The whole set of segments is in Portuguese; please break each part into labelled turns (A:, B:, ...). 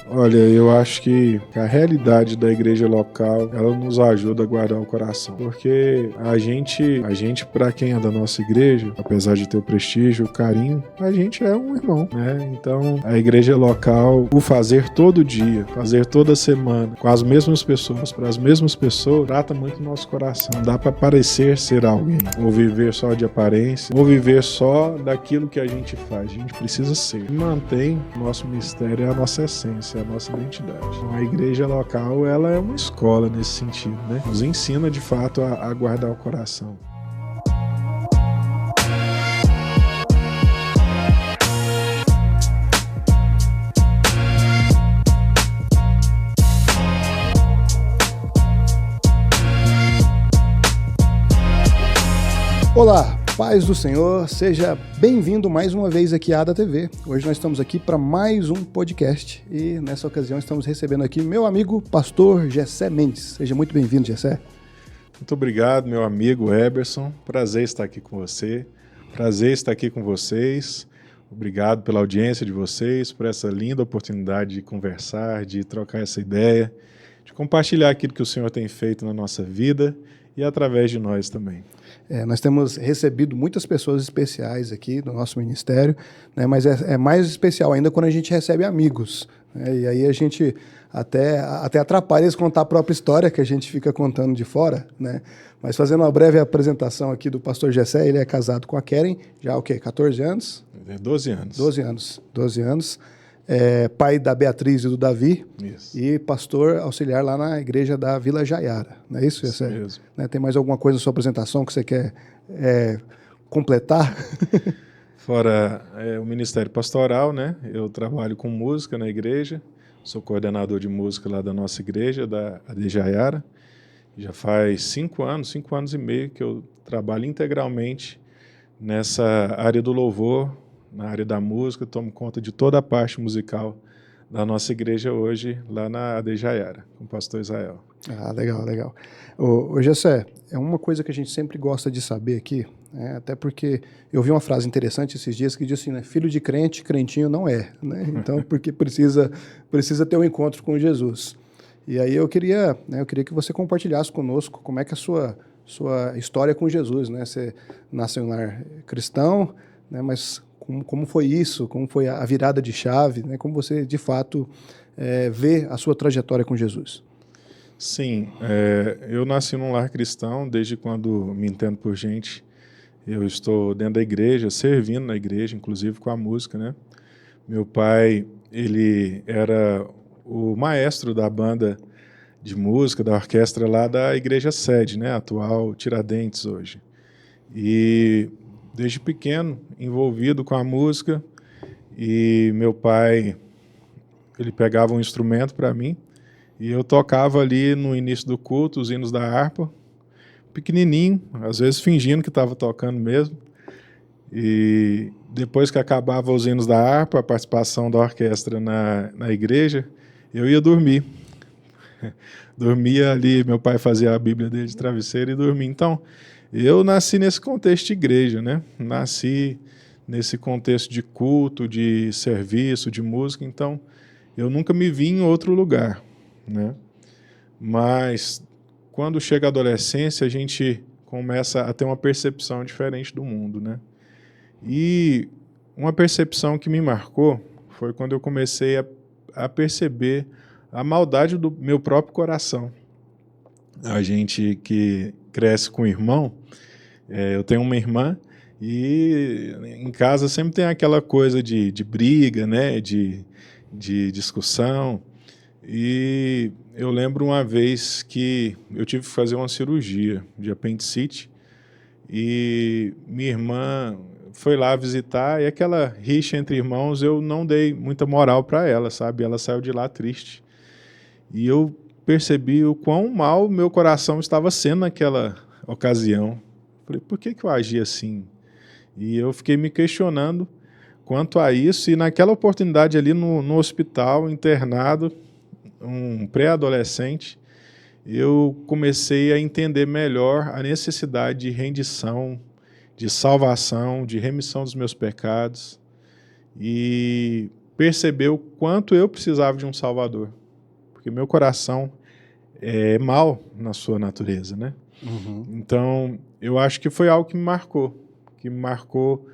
A: Olha, eu acho que a realidade da igreja local, ela nos ajuda a guardar o coração. Porque a gente para quem é da nossa igreja, apesar de ter o prestígio, o carinho, a gente é um irmão, né? Então, a igreja local, o fazer todo dia, fazer toda semana, com as mesmas pessoas, para as mesmas pessoas, trata muito o nosso coração. Não dá para parecer ser alguém, ou viver só de aparência, ou viver só daquilo que a gente faz. A gente precisa ser. Mantém o nosso mistério, a nossa essência, a nossa identidade. Então, a igreja local, ela é uma escola nesse sentido, né? Nos ensina, de fato, a guardar o coração.
B: Olá, paz do Senhor, seja bem-vindo mais uma vez aqui à Ada TV. Hoje nós estamos aqui para mais um podcast e nessa ocasião estamos recebendo aqui meu amigo pastor Gessé Mendes. Seja muito bem-vindo, Gessé.
A: Muito obrigado, meu amigo Eberson. Prazer estar aqui com você. Prazer estar aqui com vocês. Obrigado pela audiência de vocês, por essa linda oportunidade de conversar, de trocar essa ideia, de compartilhar aquilo que o Senhor tem feito na nossa vida e através de nós também.
B: Nós temos recebido muitas pessoas especiais aqui do nosso ministério, né, mas é mais especial ainda quando a gente recebe amigos, né, e aí a gente até atrapalha eles contar a própria história que a gente fica contando de fora, né? Mas fazendo uma breve apresentação aqui do pastor Gessé, ele é casado com a Keren, já há o quê? 14 anos?
A: 12 anos.
B: 12 anos. Pai da Beatriz e do Davi.
A: Isso.
B: E pastor auxiliar lá na igreja da Vila Jaiara. Não é isso, Gessé?
A: Isso mesmo.
B: Né, tem mais alguma coisa na sua apresentação que você quer completar?
A: Fora o Ministério Pastoral, né? Eu trabalho com música na igreja, sou coordenador de música lá da nossa igreja, da de Jaiara. Já faz 5 anos e meio que eu trabalho integralmente nessa área do louvor, na área da música, tomo conta de toda a parte musical da nossa igreja hoje, lá na de Jaiara, com o pastor Israel.
B: Ah, legal, legal. Ô Gessé, é uma coisa que a gente sempre gosta de saber aqui, né, até porque eu vi uma frase interessante esses dias que diz assim, né, filho de crente, crentinho não é, né? Então, porque precisa ter um encontro com Jesus. E aí eu queria que você compartilhasse conosco como é que é a sua história com Jesus, né? Você nasceu em um lar cristão, né, mas como foi isso? Como foi a virada de chave? Né? Como você, de fato, vê a sua trajetória com Jesus?
A: Sim, eu nasci num lar cristão, desde quando me entendo por gente. Eu estou dentro da igreja, servindo na igreja, inclusive com a música, né? Meu pai, ele era o maestro da banda de música, da orquestra lá da igreja sede, né? Atual Tiradentes hoje. E desde pequeno, envolvido com a música, e meu pai, ele pegava um instrumento para mim, e eu tocava ali no início do culto, os hinos da harpa, pequenininho, às vezes fingindo que estava tocando mesmo, e depois que acabava os hinos da harpa, a participação da orquestra na igreja, eu ia dormir. Dormia ali, meu pai fazia a Bíblia dele de travesseiro e dormia. Então, eu nasci nesse contexto de igreja, né? Nasci nesse contexto de culto, de serviço, de música, então eu nunca me vi em outro lugar, né? Mas quando chega a adolescência, a gente começa a ter uma percepção diferente do mundo, né? E uma percepção que me marcou foi quando eu comecei a perceber a maldade do meu próprio coração. A gente que cresce com irmão, eu tenho uma irmã e em casa sempre tem aquela coisa de briga, né, de discussão. E eu lembro uma vez que eu tive que fazer uma cirurgia de apendicite e minha irmã foi lá visitar e aquela rixa entre irmãos eu não dei muita moral para ela, sabe? Ela saiu de lá triste. E eu percebi o quão mal meu coração estava sendo naquela ocasião. Falei, por que eu agi assim? E eu fiquei me questionando quanto a isso. E naquela oportunidade ali no hospital, internado, um pré-adolescente, eu comecei a entender melhor a necessidade de rendição, de salvação, de remissão dos meus pecados. E perceber o quanto eu precisava de um Salvador. Porque meu coração é mau na sua natureza, né?
B: Uhum.
A: Então, eu acho que foi algo que me marcou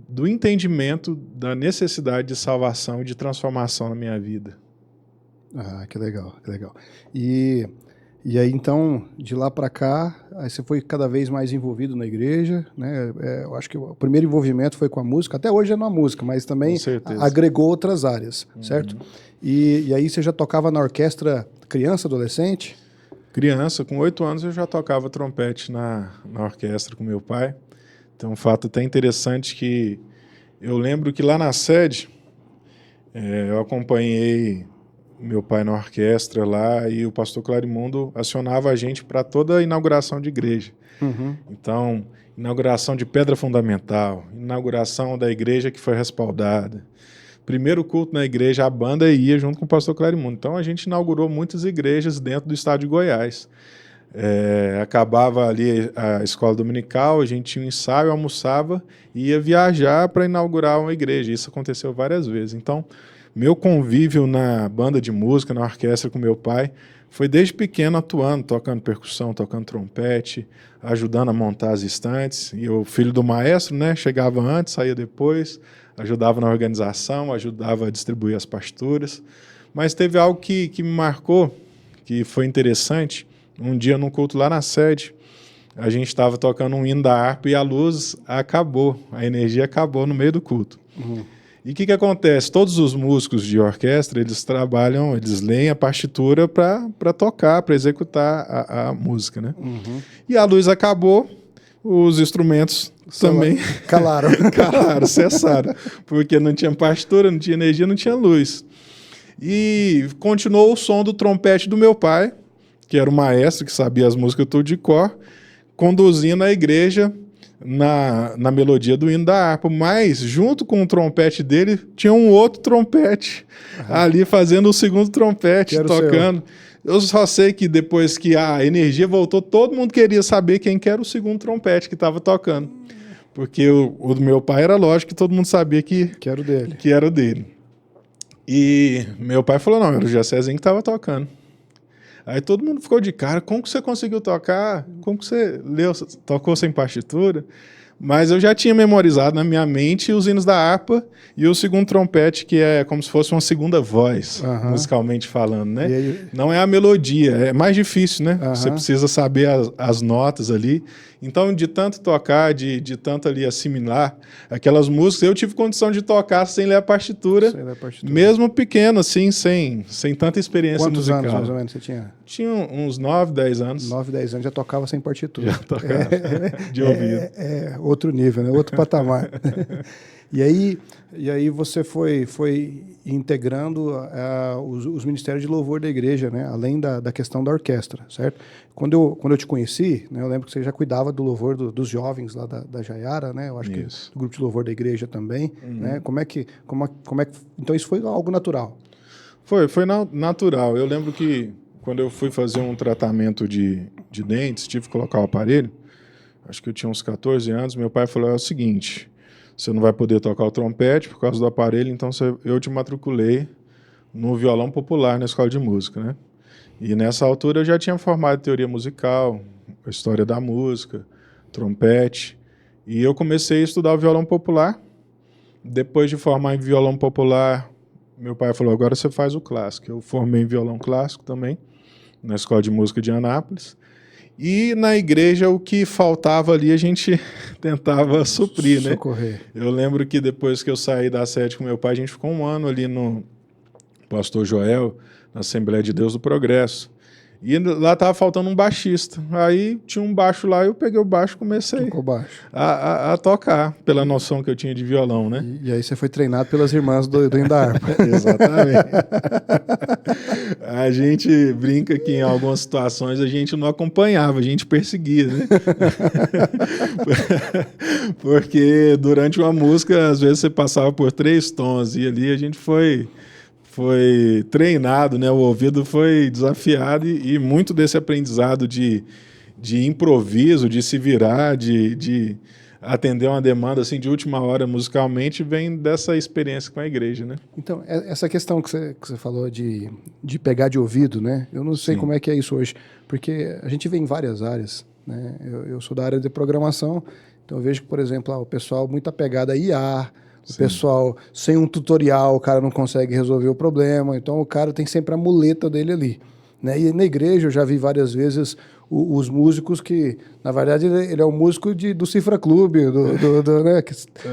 A: do entendimento da necessidade de salvação e de transformação na minha vida.
B: Ah, que legal, que legal. E aí, então, de lá para cá, aí você foi cada vez mais envolvido na igreja, né? Eu acho que o primeiro envolvimento foi com a música, até hoje é na música, mas também agregou outras áreas, certo? E aí você já tocava na orquestra criança, adolescente?
A: Criança, com 8 anos eu já tocava trompete na orquestra com meu pai. Então, um fato até interessante que eu lembro que lá na sede, eu acompanhei meu pai na orquestra lá e o pastor Clarimundo acionava a gente para toda a inauguração de igreja.
B: Uhum.
A: Então, inauguração de pedra fundamental, inauguração da igreja que foi respaldada. Primeiro culto na igreja, a banda ia junto com o pastor Clarimundo. Então, a gente inaugurou muitas igrejas dentro do estado de Goiás. Acabava ali a escola dominical, a gente tinha um ensaio, almoçava e ia viajar para inaugurar uma igreja. Isso aconteceu várias vezes. Então, meu convívio na banda de música, na orquestra com meu pai, foi desde pequeno atuando, tocando percussão, tocando trompete, ajudando a montar as estantes. E o filho do maestro, né, chegava antes, saía depois, ajudava na organização, ajudava a distribuir as partituras. Mas teve algo que me marcou, que foi interessante. Um dia, num culto lá na sede, a gente estava tocando um hino da harpa e a luz acabou, a energia acabou no meio do culto.
B: Uhum.
A: E o que acontece? Todos os músicos de orquestra, eles trabalham, eles leem a partitura para tocar, para executar a música, né?
B: Uhum.
A: E a luz acabou, os instrumentos também
B: calaram,
A: cessaram, porque não tinha partitura, não tinha energia, não tinha luz. E continuou o som do trompete do meu pai, que era o maestro, que sabia as músicas tudo de cor, conduzindo a igreja na melodia do hino da harpa, mas junto com o trompete dele tinha um outro trompete ali fazendo o segundo trompete, tocando. Eu só sei que depois que a energia voltou, todo mundo queria saber quem que era o segundo trompete que estava tocando. Porque o do meu pai era lógico que todo mundo sabia que
B: era o dele.
A: Que era o dele. E meu pai falou, não, era o Jessézinho que estava tocando. Aí todo mundo ficou de cara, como que você conseguiu tocar? Como que você tocou sem partitura? Mas eu já tinha memorizado na minha mente os hinos da harpa e o segundo trompete, que é como se fosse uma segunda voz, musicalmente falando, né? Não é a melodia, é mais difícil, né? Você precisa saber as notas ali. Então, de tanto tocar, de tanto ali assimilar aquelas músicas, eu tive condição de tocar sem ler a partitura, mesmo pequeno, assim, sem tanta experiência musical.
B: Quantos anos, mais ou menos, você tinha?
A: Tinha uns 9, 10 anos.
B: 9, 10 anos, já tocava sem partitura.
A: Já tocava, de ouvido.
B: Outro nível, né? Outro patamar. E aí você foi integrando os ministérios de louvor da igreja, né? Além da questão da orquestra, certo? Quando eu te conheci, né, eu lembro que você já cuidava do louvor dos jovens lá da Jaiara, né? Eu acho que do grupo de louvor da igreja também, né? Como é que então isso foi algo natural?
A: Foi natural. Eu lembro que quando eu fui fazer um tratamento de dentes, tive que colocar o aparelho, acho que eu tinha uns 14 anos, meu pai falou, é o seguinte, você não vai poder tocar o trompete por causa do aparelho, então eu te matriculei no violão popular na escola de música, né? E nessa altura eu já tinha formado em teoria musical, a história da música, trompete, e eu comecei a estudar o violão popular. Depois de formar em violão popular, meu pai falou, agora você faz o clássico. Eu formei em violão clássico também, na escola de música de Anápolis. E na igreja o que faltava ali a gente tentava suprir, né?
B: Socorrer.
A: Eu lembro que depois que eu saí da sede com meu pai, a gente ficou um ano ali no Pastor Joel, na Assembleia de Deus do Progresso. E lá estava faltando um baixista. Aí tinha um baixo lá, eu peguei o baixo e comecei a tocar, pela noção que eu tinha de violão, né?
B: E aí você foi treinado pelas irmãs do hino da harpa.
A: Exatamente. A gente brinca que em algumas situações a gente não acompanhava, a gente perseguia, né? Porque durante uma música, às vezes você passava por 3 tons e ali a gente foi treinado, né? O ouvido foi desafiado e muito desse aprendizado de improviso, de se virar, atender uma demanda assim de última hora musicalmente vem dessa experiência com a igreja, né?
B: Então, essa questão que você falou de pegar de ouvido, né? Eu não sei
A: Sim.
B: como é que é isso hoje, porque a gente vê em várias áreas, né? Eu sou da área de programação, então eu vejo que, por exemplo, o pessoal muito apegado a IA, o pessoal sem um tutorial, o cara não consegue resolver o problema, então o cara tem sempre a muleta dele ali. Né? E na igreja eu já vi várias vezes os músicos que, na verdade, ele é o músico do Cifra Clube, né?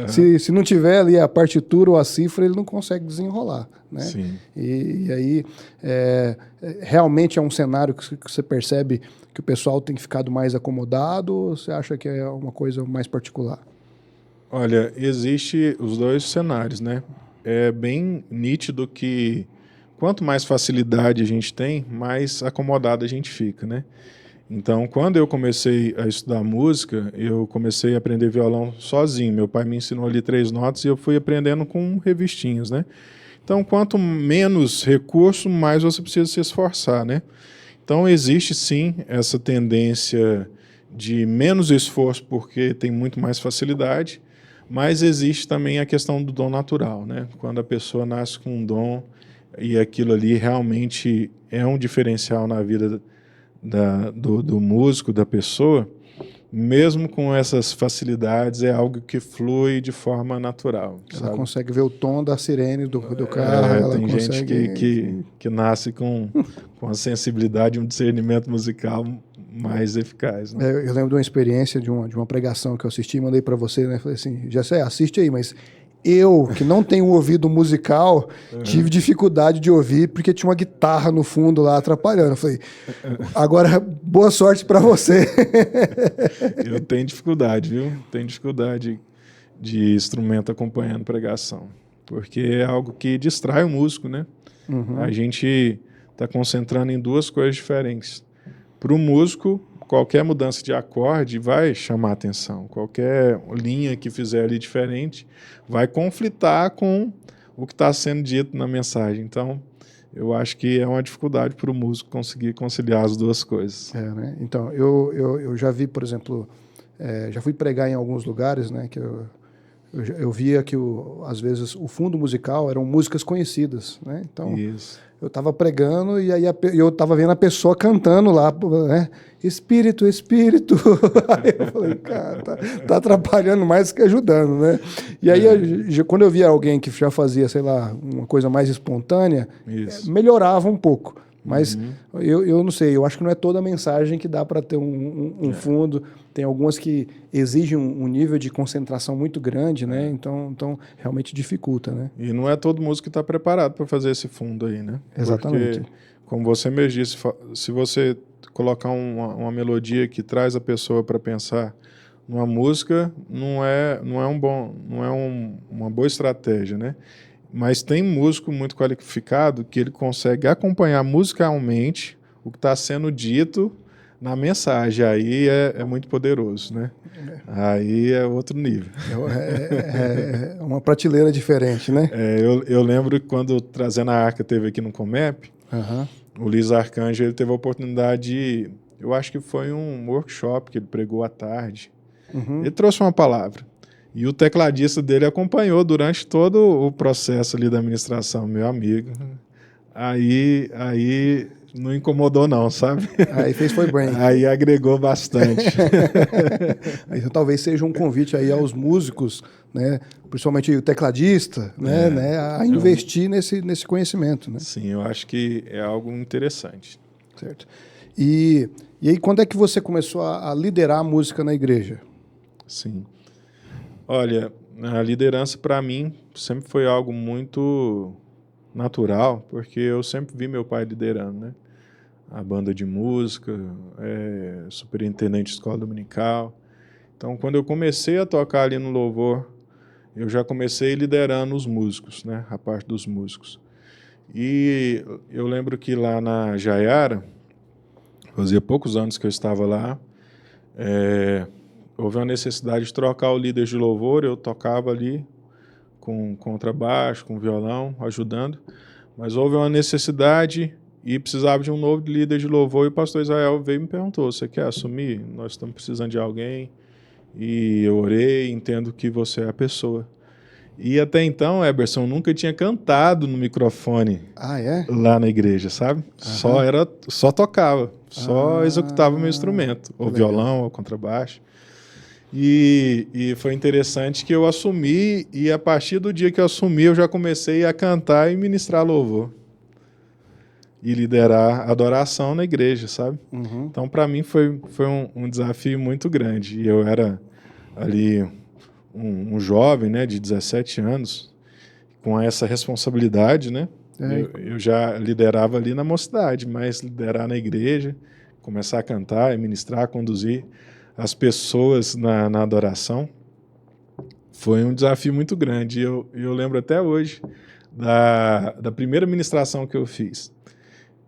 B: Se não tiver ali a partitura ou a cifra, ele não consegue desenrolar. Né?
A: Sim.
B: E aí, realmente é um cenário que você percebe que o pessoal tem ficado mais acomodado ou você acha que é uma coisa mais particular?
A: Olha, existe os dois cenários, né? É bem nítido que quanto mais facilidade a gente tem, mais acomodado a gente fica, né? Então, quando eu comecei a estudar música, eu comecei a aprender violão sozinho. Meu pai me ensinou ali 3 notas e eu fui aprendendo com revistinhas, né? Então, quanto menos recurso, mais você precisa se esforçar, né? Então, existe sim essa tendência de menos esforço porque tem muito mais facilidade, mas existe também a questão do dom natural, né? Quando a pessoa nasce com um dom e aquilo ali realmente é um diferencial na vida do músico, da pessoa, mesmo com essas facilidades, é algo que flui de forma natural.
B: Ela
A: sabe?
B: consegue ver o tom da sirene do carro, ela
A: tem
B: consegue...
A: gente que nasce com a sensibilidade, um discernimento musical mais eficaz. Né?
B: Eu lembro de uma experiência, de uma pregação que eu assisti e mandei para você, né? Falei assim, já sei, assiste aí, mas eu, que não tenho ouvido musical, tive dificuldade de ouvir porque tinha uma guitarra no fundo lá atrapalhando. Eu falei, agora, boa sorte para você.
A: Eu tenho dificuldade, viu? Tenho dificuldade de instrumento acompanhando pregação, porque é algo que distrai o músico, né? A gente está concentrando em duas coisas diferentes. Para o músico, qualquer mudança de acorde vai chamar atenção. Qualquer linha que fizer ali diferente vai conflitar com o que está sendo dito na mensagem. Então, eu acho que é uma dificuldade para o músico conseguir conciliar as duas coisas.
B: Né? Então, eu já vi, por exemplo, já fui pregar em alguns lugares, né, que eu via que, às vezes, o fundo musical eram músicas conhecidas, né? Então,
A: Isso.
B: eu estava pregando e aí eu estava vendo a pessoa cantando lá, né? Espírito, Espírito. Aí eu falei, cara, tá atrapalhando mais do que ajudando, né? E aí, quando eu via alguém que já fazia, sei lá, uma coisa mais espontânea, melhorava um pouco. Mas eu não sei, eu acho que não é toda a mensagem que dá para ter um fundo. Tem algumas que exigem um nível de concentração muito grande, né? Então realmente dificulta, né?
A: E não é todo músico que está preparado para fazer esse fundo aí, né?
B: Exatamente.
A: Porque, como você mesmo disse, se você colocar uma melodia que traz a pessoa para pensar numa música, não é uma boa estratégia, né? Mas tem músico muito qualificado que ele consegue acompanhar musicalmente o que está sendo dito na mensagem. Aí é muito poderoso, né? Aí é outro nível.
B: É uma prateleira diferente, né?
A: Eu lembro que quando Trazendo a Arca teve aqui no Comep, o Luiz Arcanjo ele teve a oportunidade de... Eu acho que foi um workshop que ele pregou à tarde. Ele trouxe uma palavra. E o tecladista dele acompanhou durante todo o processo ali da administração, meu amigo. Aí não incomodou não, sabe?
B: Aí foi bem.
A: Aí agregou bastante.
B: Aí, talvez seja um convite aí aos músicos, né? Principalmente o tecladista, né? A investir nesse conhecimento, né?
A: Sim, eu acho que é algo interessante.
B: Certo. E aí, quando é que você começou a liderar a música na igreja?
A: Sim. Olha, a liderança para mim sempre foi algo muito natural, porque eu sempre vi meu pai liderando, né? A banda de música, superintendente de escola dominical. Então, quando eu comecei a tocar ali no louvor, eu já comecei liderando os músicos, né? A parte dos músicos. E eu lembro que lá na Jaiara, fazia poucos anos que eu estava lá, houve uma necessidade de trocar o líder de louvor, eu tocava ali com contrabaixo, com violão, ajudando, mas houve uma necessidade e precisava de um novo líder de louvor e o pastor Israel veio e me perguntou, você quer assumir? Nós estamos precisando de alguém. e eu orei, entendo que você é a pessoa. E até então, Eberson, nunca tinha cantado no microfone
B: Ah, é?
A: lá na igreja, sabe? Só tocava, só executava o meu instrumento, ou violão, ou contrabaixo. E foi interessante que eu assumi, e a partir do dia que eu assumi, eu já comecei a cantar e ministrar louvor. E liderar adoração na igreja, sabe? Então, para mim, foi um desafio muito grande. E eu era ali um jovem, né, de 17 anos, com essa responsabilidade, né? Eu já liderava ali na mocidade, mas liderar na igreja, começar a cantar, ministrar, conduzir as pessoas na adoração, foi um desafio muito grande. Eu lembro até hoje da primeira ministração que eu fiz.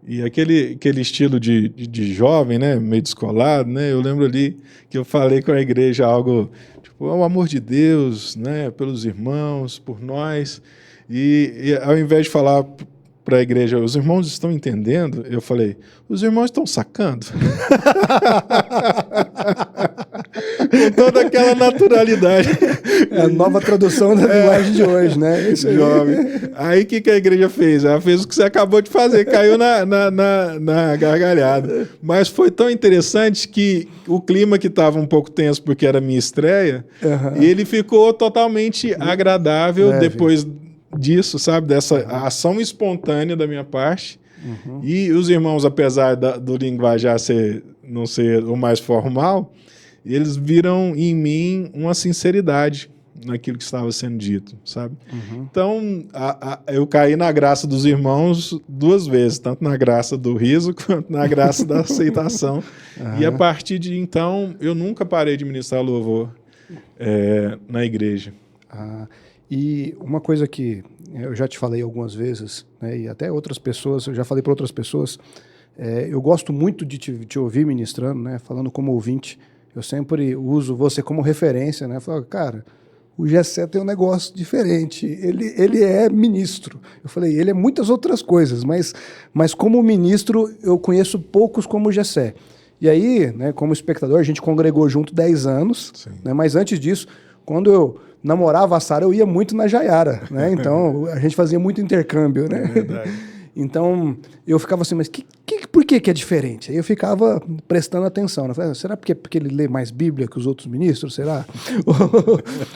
A: E aquele estilo de jovem, né, meio descolado, né, eu lembro ali que eu falei com a igreja algo tipo, o amor de Deus, né, pelos irmãos, por nós. E ao invés de falar para a igreja, os irmãos estão entendendo, eu falei, os irmãos estão sacando. Com toda aquela naturalidade.
B: É a nova tradução da linguagem de hoje, né?
A: Isso jovem. Aí o que a igreja fez? Ela fez o que você acabou de fazer, caiu na gargalhada. Mas foi tão interessante que o clima que estava um pouco tenso, porque era minha estreia, ele ficou totalmente agradável depois disso, sabe? Dessa ação espontânea da minha parte. E os irmãos, apesar do linguajar não ser o mais formal, eles viram em mim uma sinceridade naquilo que estava sendo dito, sabe? Então, eu caí na graça dos irmãos 2 vezes, tanto na graça do riso quanto na graça da aceitação. E a partir de então, eu nunca parei de ministrar louvor na igreja.
B: E uma coisa que eu já te falei algumas vezes, né, e até outras pessoas, eu já falei para outras pessoas, eu gosto muito de te ouvir ministrando, né, falando como ouvinte. Eu sempre uso você como referência, né? Falo, cara, o Gessé tem um negócio diferente. Ele é ministro. Eu falei, ele é muitas outras coisas, mas como ministro eu conheço poucos como o Gessé. E aí, né, como espectador, a gente congregou junto 10 anos, né, mas antes disso, quando eu namorava a Sara, eu ia muito na Jaiara, né? Então a gente fazia muito intercâmbio, né?
A: É verdade.
B: Então, eu ficava assim, mas por que é diferente? Aí eu ficava prestando atenção. Né? Falei, será porque ele lê mais Bíblia que os outros ministros? Será?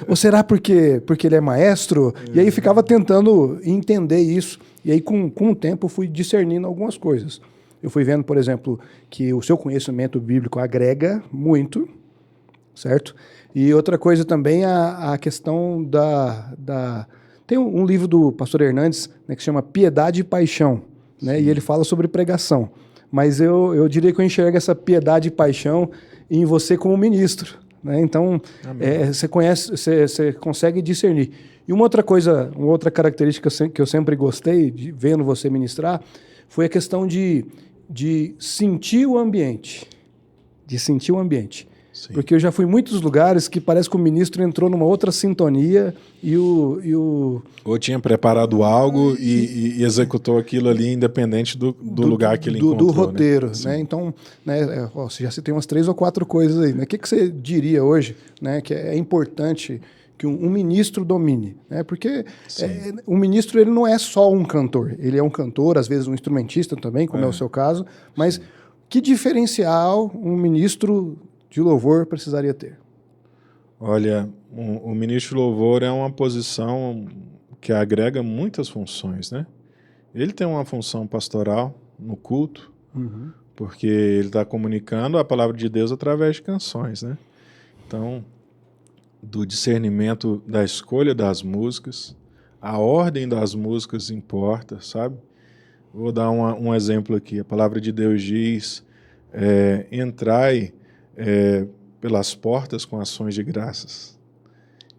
B: Ou será porque ele é maestro? E aí ficava tentando entender isso. E aí, com o tempo, eu fui discernindo algumas coisas. Eu fui vendo, por exemplo, que o seu conhecimento bíblico agrega muito, certo? E outra coisa também, a questão da tem um livro do pastor Hernandes, né, que se chama Piedade e Paixão, né, e ele fala sobre pregação. Mas eu diria que eu enxergo essa piedade e paixão em você como ministro. Né? Então, você consegue discernir. E uma outra característica que eu sempre gostei, de vendo você ministrar, foi a questão de sentir o ambiente. De sentir o ambiente. Sim. Porque eu já fui em muitos lugares que parece que o ministro entrou numa outra sintonia
A: Ou tinha preparado algo e executou aquilo ali independente do lugar que ele encontrou.
B: Do roteiro,
A: né?
B: Então, né, você já citei umas 3 ou 4 coisas aí. Né? O que você diria hoje, né, que é importante que um ministro domine? Né? Porque o ministro ele não é só um cantor. Ele é um cantor, às vezes um instrumentista também, como é o seu caso. Mas que diferencial um ministro de louvor precisaria ter?
A: Olha, o ministro de louvor é uma posição que agrega muitas funções, né? Ele tem uma função pastoral no culto, porque ele está comunicando a palavra de Deus através de canções, né? Então, do discernimento da escolha das músicas, a ordem das músicas importa, sabe? Vou dar um exemplo aqui. A palavra de Deus diz, entrai pelas portas com ações de graças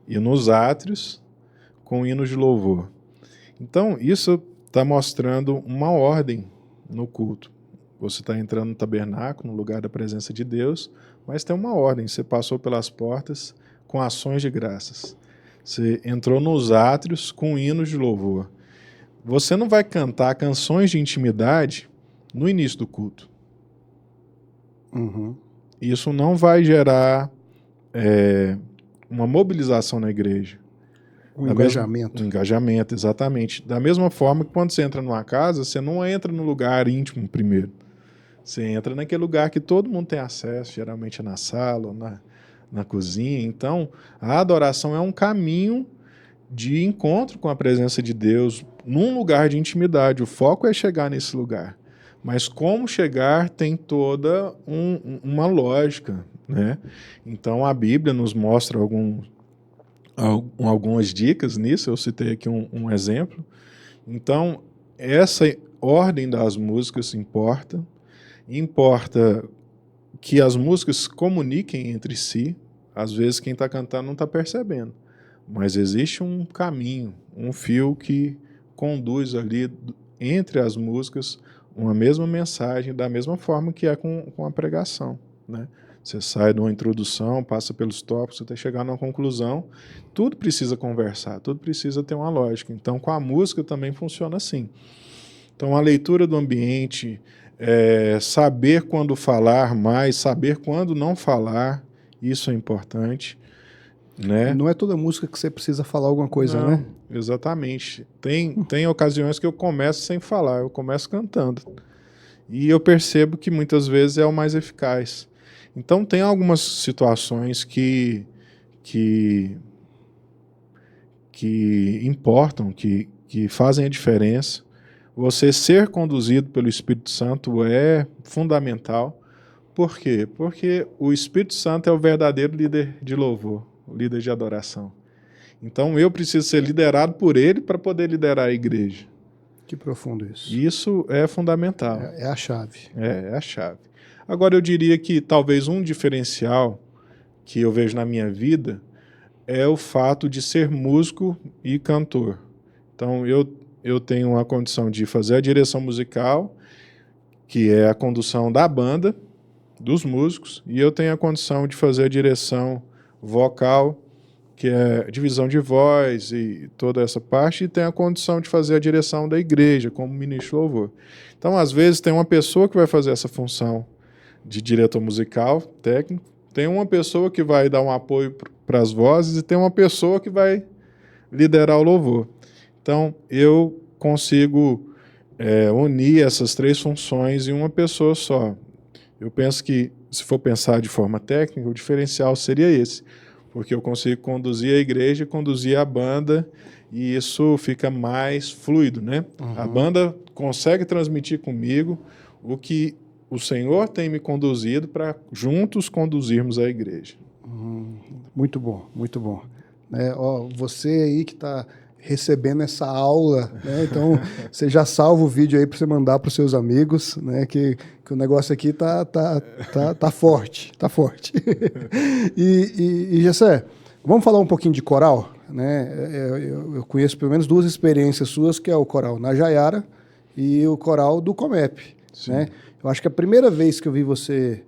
A: e nos átrios com hinos de louvor. Então, isso está mostrando uma ordem no culto. Você está entrando no tabernáculo, no lugar da presença de Deus, mas tem uma ordem. Você passou pelas portas com ações de graças. Você entrou nos átrios com hinos de louvor. Você não vai cantar canções de intimidade no início do culto. Isso não vai gerar uma mobilização na igreja.
B: Um engajamento.
A: Um engajamento, exatamente. Da mesma forma que quando você entra numa casa, você não entra no lugar íntimo primeiro. Você entra naquele lugar que todo mundo tem acesso, geralmente é na sala ou na cozinha. Então, a adoração é um caminho de encontro com a presença de Deus num lugar de intimidade. O foco é chegar nesse lugar. Mas como chegar tem toda uma lógica, né? Então, a Bíblia nos mostra algumas dicas nisso. Eu citei aqui um exemplo. Então, essa ordem das músicas importa que as músicas comuniquem entre si. Às vezes quem está cantando não está percebendo, mas existe um caminho, um fio que conduz ali entre as músicas uma mesma mensagem, da mesma forma que é com a pregação, né? Você sai de uma introdução, passa pelos tópicos, até chegar numa conclusão. Tudo precisa conversar, tudo precisa ter uma lógica. Então, com a música também funciona assim. Então, a leitura do ambiente, saber quando falar mais, saber quando não falar, isso é importante, né?
B: Não é toda música que você precisa falar alguma coisa,
A: Não,
B: né?
A: exatamente. Tem ocasiões que eu começo sem falar, eu começo cantando. E eu percebo que muitas vezes é o mais eficaz. Então, tem algumas situações que importam, que fazem a diferença. Você ser conduzido pelo Espírito Santo é fundamental. Por quê? Porque o Espírito Santo é o verdadeiro líder de louvor, o líder de adoração. Então eu preciso ser liderado por ele para poder liderar a igreja.
B: Que profundo isso.
A: Isso é fundamental.
B: É a chave.
A: É a chave. Agora eu diria que talvez um diferencial que eu vejo na minha vida é o fato de ser músico e cantor. Então eu tenho a condição de fazer a direção musical, que é a condução da banda, dos músicos, e eu tenho a condição de fazer a direção vocal, que é divisão de voz e toda essa parte, e tenho a condição de fazer a direção da igreja, como ministro de louvor. Então, às vezes, tem uma pessoa que vai fazer essa função de diretor musical, técnico, tem uma pessoa que vai dar um apoio para as vozes e tem uma pessoa que vai liderar o louvor. Então, eu consigo unir essas três funções em uma pessoa só. Eu penso que, se for pensar de forma técnica, o diferencial seria esse, porque eu consigo conduzir a igreja, conduzir a banda, e isso fica mais fluido, né? Uhum. A banda consegue transmitir comigo o que o Senhor tem me conduzido para juntos conduzirmos a igreja.
B: Muito bom, muito bom. Você aí que está recebendo essa aula, né? Então você já salva o vídeo aí para você mandar para os seus amigos, né? Que o negócio aqui tá forte, tá forte. E Gessé, vamos falar um pouquinho de coral, né? Eu conheço pelo menos duas experiências suas, que é o coral na Jaiara e o coral do Comep, né? Eu acho que a primeira vez que eu vi você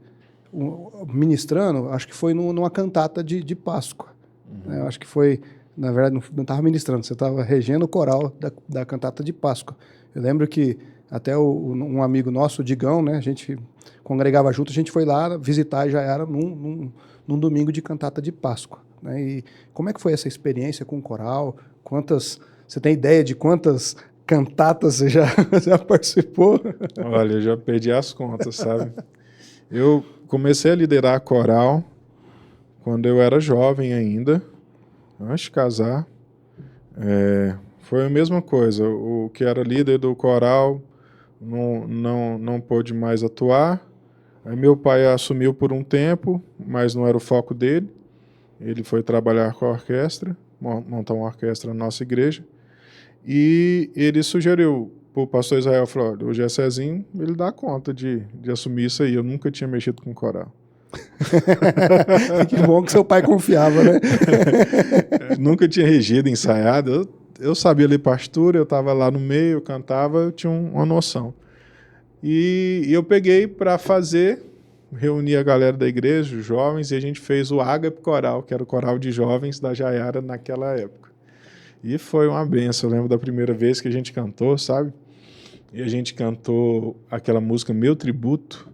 B: ministrando, acho que foi numa cantata de Páscoa. Uhum. Né? Eu acho que foi, na verdade, não estava ministrando, você estava regendo o coral da cantata de Páscoa. Eu lembro que até um amigo nosso, o Digão, né, a gente congregava junto, a gente foi lá visitar a Jaiara num domingo de cantata de Páscoa. Né? E como é que foi essa experiência com o coral? Você tem ideia de quantas cantatas você já participou?
A: Olha, eu já perdi as contas, sabe? Eu comecei a liderar coral quando eu era jovem ainda, antes de casar. Foi a mesma coisa. O que era líder do coral não pôde mais atuar. Aí meu pai assumiu por um tempo, mas não era o foco dele. Ele foi trabalhar com a orquestra, montar uma orquestra na nossa igreja. E ele sugeriu para o pastor Israel, falou, olha, o Gessézinho, ele dá conta de assumir isso aí. Eu nunca tinha mexido com coral.
B: Que bom que seu pai confiava, né?
A: Nunca tinha regido, ensaiado. Eu sabia ler partitura, eu estava lá no meio, eu cantava, eu tinha uma noção. E eu peguei para fazer, reuni a galera da igreja, os jovens, e a gente fez o Ágape Coral, que era o coral de jovens da Jaiara naquela época. E foi uma benção. Eu lembro da primeira vez que a gente cantou, sabe? E a gente cantou aquela música Meu Tributo,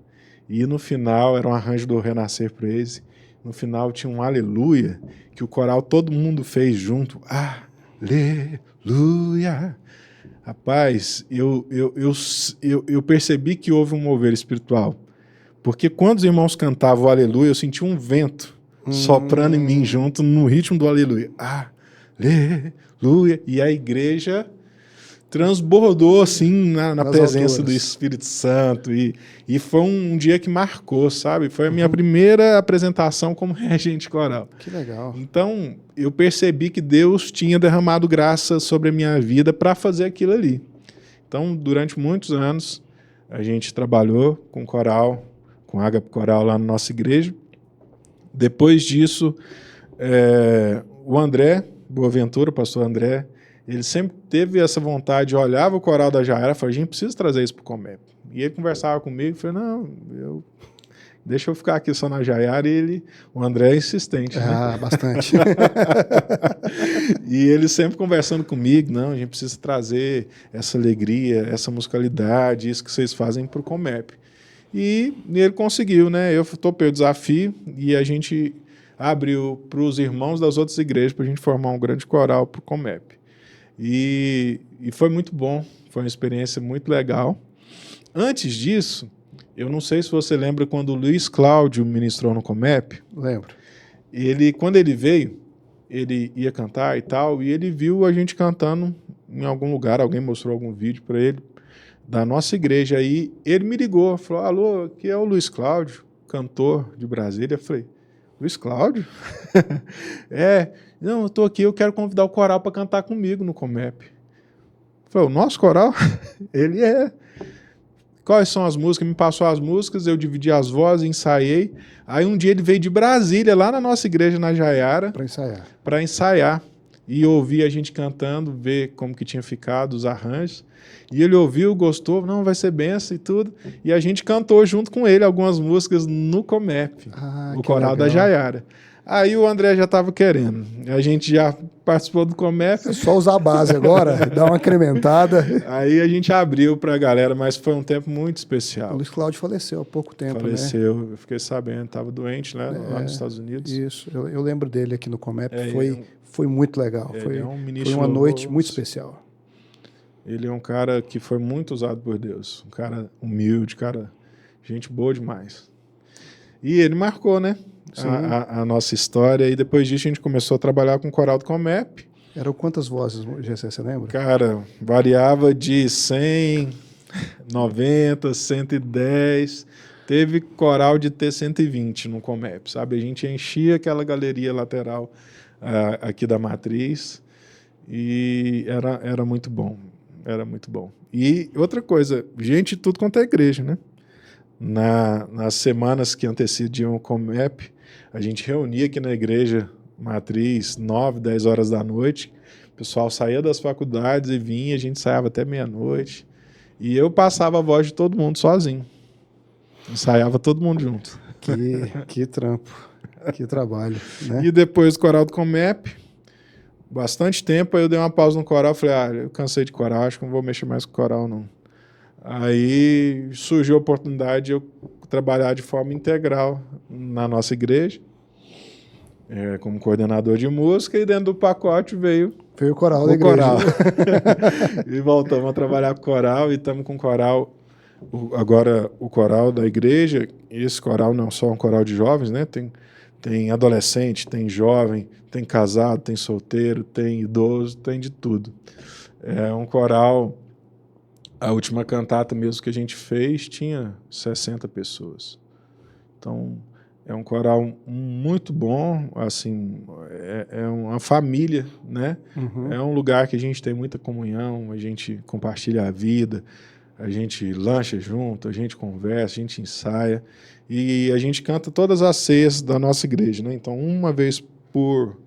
A: e no final era um arranjo do Renascer Praise, no final tinha um aleluia, que o coral todo mundo fez junto. Aleluia! Rapaz, eu percebi que houve um mover espiritual. Porque quando os irmãos cantavam o aleluia, eu senti um vento soprando em mim junto no ritmo do aleluia. Aleluia! E a igreja transbordou assim na presença do Espírito Santo. E foi um dia que marcou, sabe? Foi a minha primeira apresentação como regente coral.
B: Que legal.
A: Então, eu percebi que Deus tinha derramado graça sobre a minha vida para fazer aquilo ali. Então, durante muitos anos, a gente trabalhou com coral, com Ágape Coral lá na nossa igreja. Depois disso, o André Boaventura, o pastor André, ele sempre teve essa vontade, olhava o coral da Jaiara e falava, a gente precisa trazer isso para o Comep. E ele conversava comigo e falou, não, deixa eu ficar aqui só na Jaiara. E o André é insistente. Né?
B: Bastante.
A: E ele sempre conversando comigo, não, a gente precisa trazer essa alegria, essa musicalidade, isso que vocês fazem para o Comep. E ele conseguiu, né? Eu topei o desafio e a gente abriu para os irmãos das outras igrejas para a gente formar um grande coral para o Comep. E foi muito bom, foi uma experiência muito legal. Antes disso, eu não sei se você lembra quando o Luiz Cláudio ministrou no Comep.
B: Lembro.
A: Quando ele veio, ele ia cantar e tal, e ele viu a gente cantando em algum lugar, alguém mostrou algum vídeo para ele, da nossa igreja. Aí ele me ligou, falou, alô, aqui é o Luiz Cláudio, cantor de Brasília. Eu falei, Luiz Cláudio? Não, eu estou aqui, eu quero convidar o coral para cantar comigo no Comep. Eu falei, o nosso coral? Ele é. Quais são as músicas? Me passou as músicas, eu dividi as vozes, ensaiei. Aí um dia ele veio de Brasília, lá na nossa igreja, na Jaiara. Para ensaiar. E ouvir a gente cantando, ver como que tinha ficado, os arranjos. E ele ouviu, gostou, não, vai ser benção e tudo. E a gente cantou junto com ele algumas músicas no Comep, o coral legal. Da Jaiara. Aí o André já estava querendo. A gente já participou do Comep.
B: É só usar a base agora, dar uma incrementada.
A: Aí a gente abriu para a galera, mas foi um tempo muito especial.
B: O Luiz Cláudio faleceu há pouco tempo,
A: faleceu,
B: né?
A: Eu fiquei sabendo, estava doente, né, lá nos Estados Unidos.
B: Isso, eu lembro dele aqui no Comep, foi muito legal. Foi uma noite muito especial.
A: Ele é um cara que foi muito usado por Deus. Um cara humilde, gente boa demais. E ele marcou, né? A nossa história. E depois disso a gente começou a trabalhar com o coral do Comep.
B: Eram quantas vozes, GC, você lembra?
A: Cara, variava de 100, 90, 110. Teve coral de ter 120 no Comep, sabe? A gente enchia aquela galeria lateral aqui da matriz e era muito bom. Era muito bom. E outra coisa, gente, tudo quanto é igreja, né? Nas semanas que antecediam o Comep, a gente reunia aqui na igreja matriz 9, 10 horas da noite. O pessoal saía das faculdades e vinha, a gente ensaiava até meia-noite. E eu passava a voz de todo mundo sozinho. Ensaiava todo mundo junto.
B: Que trampo, que trabalho. Né?
A: E depois do coral do Comep, bastante tempo, aí eu dei uma pausa no coral, falei, eu cansei de coral, acho que não vou mexer mais com coral, não. Aí surgiu a oportunidade de eu trabalhar de forma integral na nossa igreja, como coordenador de música, e dentro do pacote veio
B: o coral da igreja.
A: Coral. E voltamos a trabalhar com coral, e estamos com coral, agora o coral da igreja. Esse coral não é só um coral de jovens, né? Tem adolescente, tem jovem, tem casado, tem solteiro, tem idoso, tem de tudo. É um coral, a última cantata mesmo que a gente fez tinha 60 pessoas. Então, é um coral muito bom, assim, é uma família, né? Uhum. É um lugar que a gente tem muita comunhão, a gente compartilha a vida, a gente lancha junto, a gente conversa, a gente ensaia. E a gente canta todas as ceias da nossa igreja, né? Então, uma vez por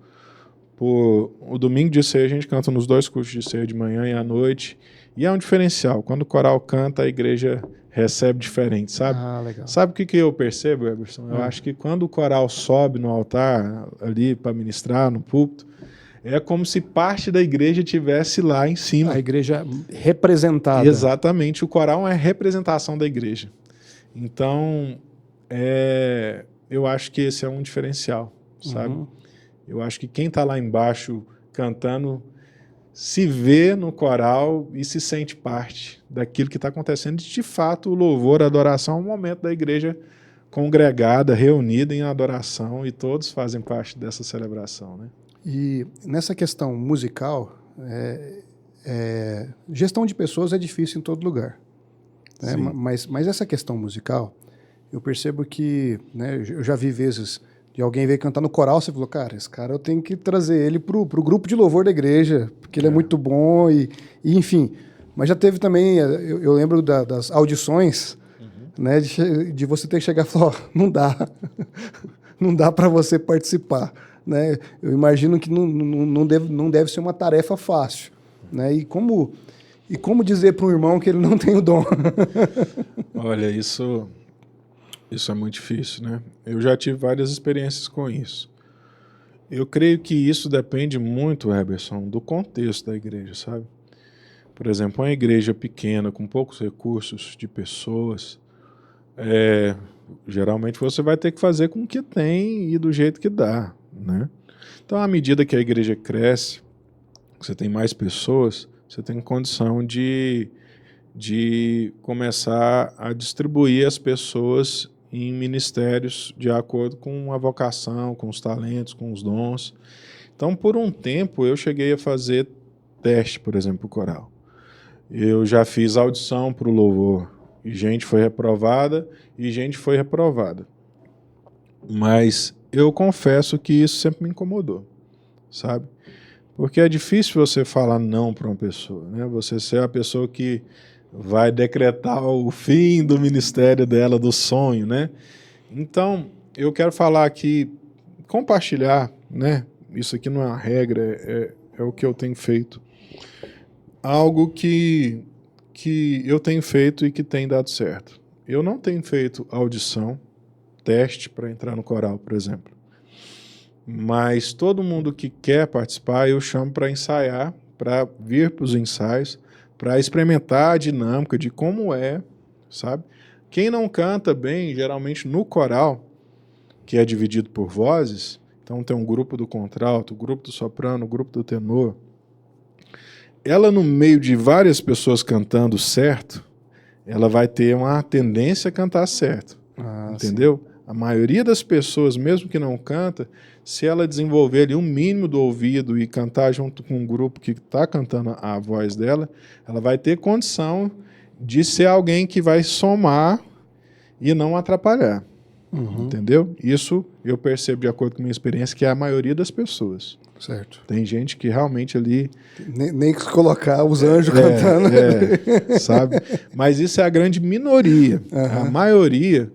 A: o domingo de ceia, a gente canta nos 2 cultos de ceia, de manhã e à noite. E é um diferencial. Quando o coral canta, a igreja recebe diferente, sabe?
B: Legal.
A: Sabe o que eu percebo, Eberson? Eu acho que quando o coral sobe no altar, ali para ministrar, no púlpito, é como se parte da igreja estivesse lá em cima.
B: A igreja representada.
A: Exatamente. O coral é a representação da igreja. Então, eu acho que esse é um diferencial, sabe?
B: Uhum.
A: Eu acho que quem está lá embaixo cantando se vê no coral e se sente parte daquilo que está acontecendo. De fato, o louvor, a adoração é um momento da igreja congregada, reunida em adoração, e todos fazem parte dessa celebração, né?
B: E nessa questão musical, gestão de pessoas é difícil em todo lugar, né?
A: Sim.
B: Mas essa questão musical, eu percebo que, né, eu já vi vezes de alguém veio cantar no coral, você falou, cara, esse cara eu tenho que trazer ele pro grupo de louvor da igreja, porque ele é muito bom e enfim. Mas já teve também, eu lembro das audições, né, de você ter que chegar e falar, ó, não dá, não dá para você participar, né? Eu imagino que não deve ser uma tarefa fácil, né? E como dizer para um irmão que ele não tem o dom?
A: Olha, isso é muito difícil, né? Eu já tive várias experiências com isso. Eu creio que isso depende muito, Heberson, do contexto da igreja, sabe? Por exemplo, uma igreja pequena, com poucos recursos de pessoas, geralmente você vai ter que fazer com o que tem e do jeito que dá, né? Então, à medida que a igreja cresce, você tem mais pessoas, você tem condição de começar a distribuir as pessoas em ministérios de acordo com a vocação, com os talentos, com os dons. Então, por um tempo, eu cheguei a fazer teste, por exemplo, para o coral. Eu já fiz audição para o louvor, e gente foi reprovada, e gente foi reprovada. Mas eu confesso que isso sempre me incomodou, sabe? Porque é difícil você falar não para uma pessoa, né? Você ser a pessoa que vai decretar o fim do ministério dela, do sonho, né? Então, eu quero falar aqui, compartilhar, né? Isso aqui não é uma regra, é o que eu tenho feito. Algo que eu tenho feito e que tem dado certo. Eu não tenho feito audição, teste para entrar no coral, por exemplo. Mas todo mundo que quer participar, eu chamo para ensaiar, para vir para os ensaios, para experimentar a dinâmica de como é, sabe? Quem não canta bem, geralmente no coral, que é dividido por vozes, então tem um grupo do contralto, grupo do soprano, grupo do tenor. Ela, no meio de várias pessoas cantando certo, ela vai ter uma tendência a cantar certo, entendeu? Sim. A maioria das pessoas, mesmo que não canta, se ela desenvolver ali um mínimo do ouvido e cantar junto com um grupo que está cantando a voz dela, ela vai ter condição de ser alguém que vai somar e não atrapalhar. Entendeu? Isso eu percebo, de acordo com a minha experiência, que é a maioria das pessoas.
B: Certo.
A: Tem gente que realmente ali...
B: Nem que colocar os anjos cantando.
A: Sabe? Mas isso é a grande minoria. A maioria...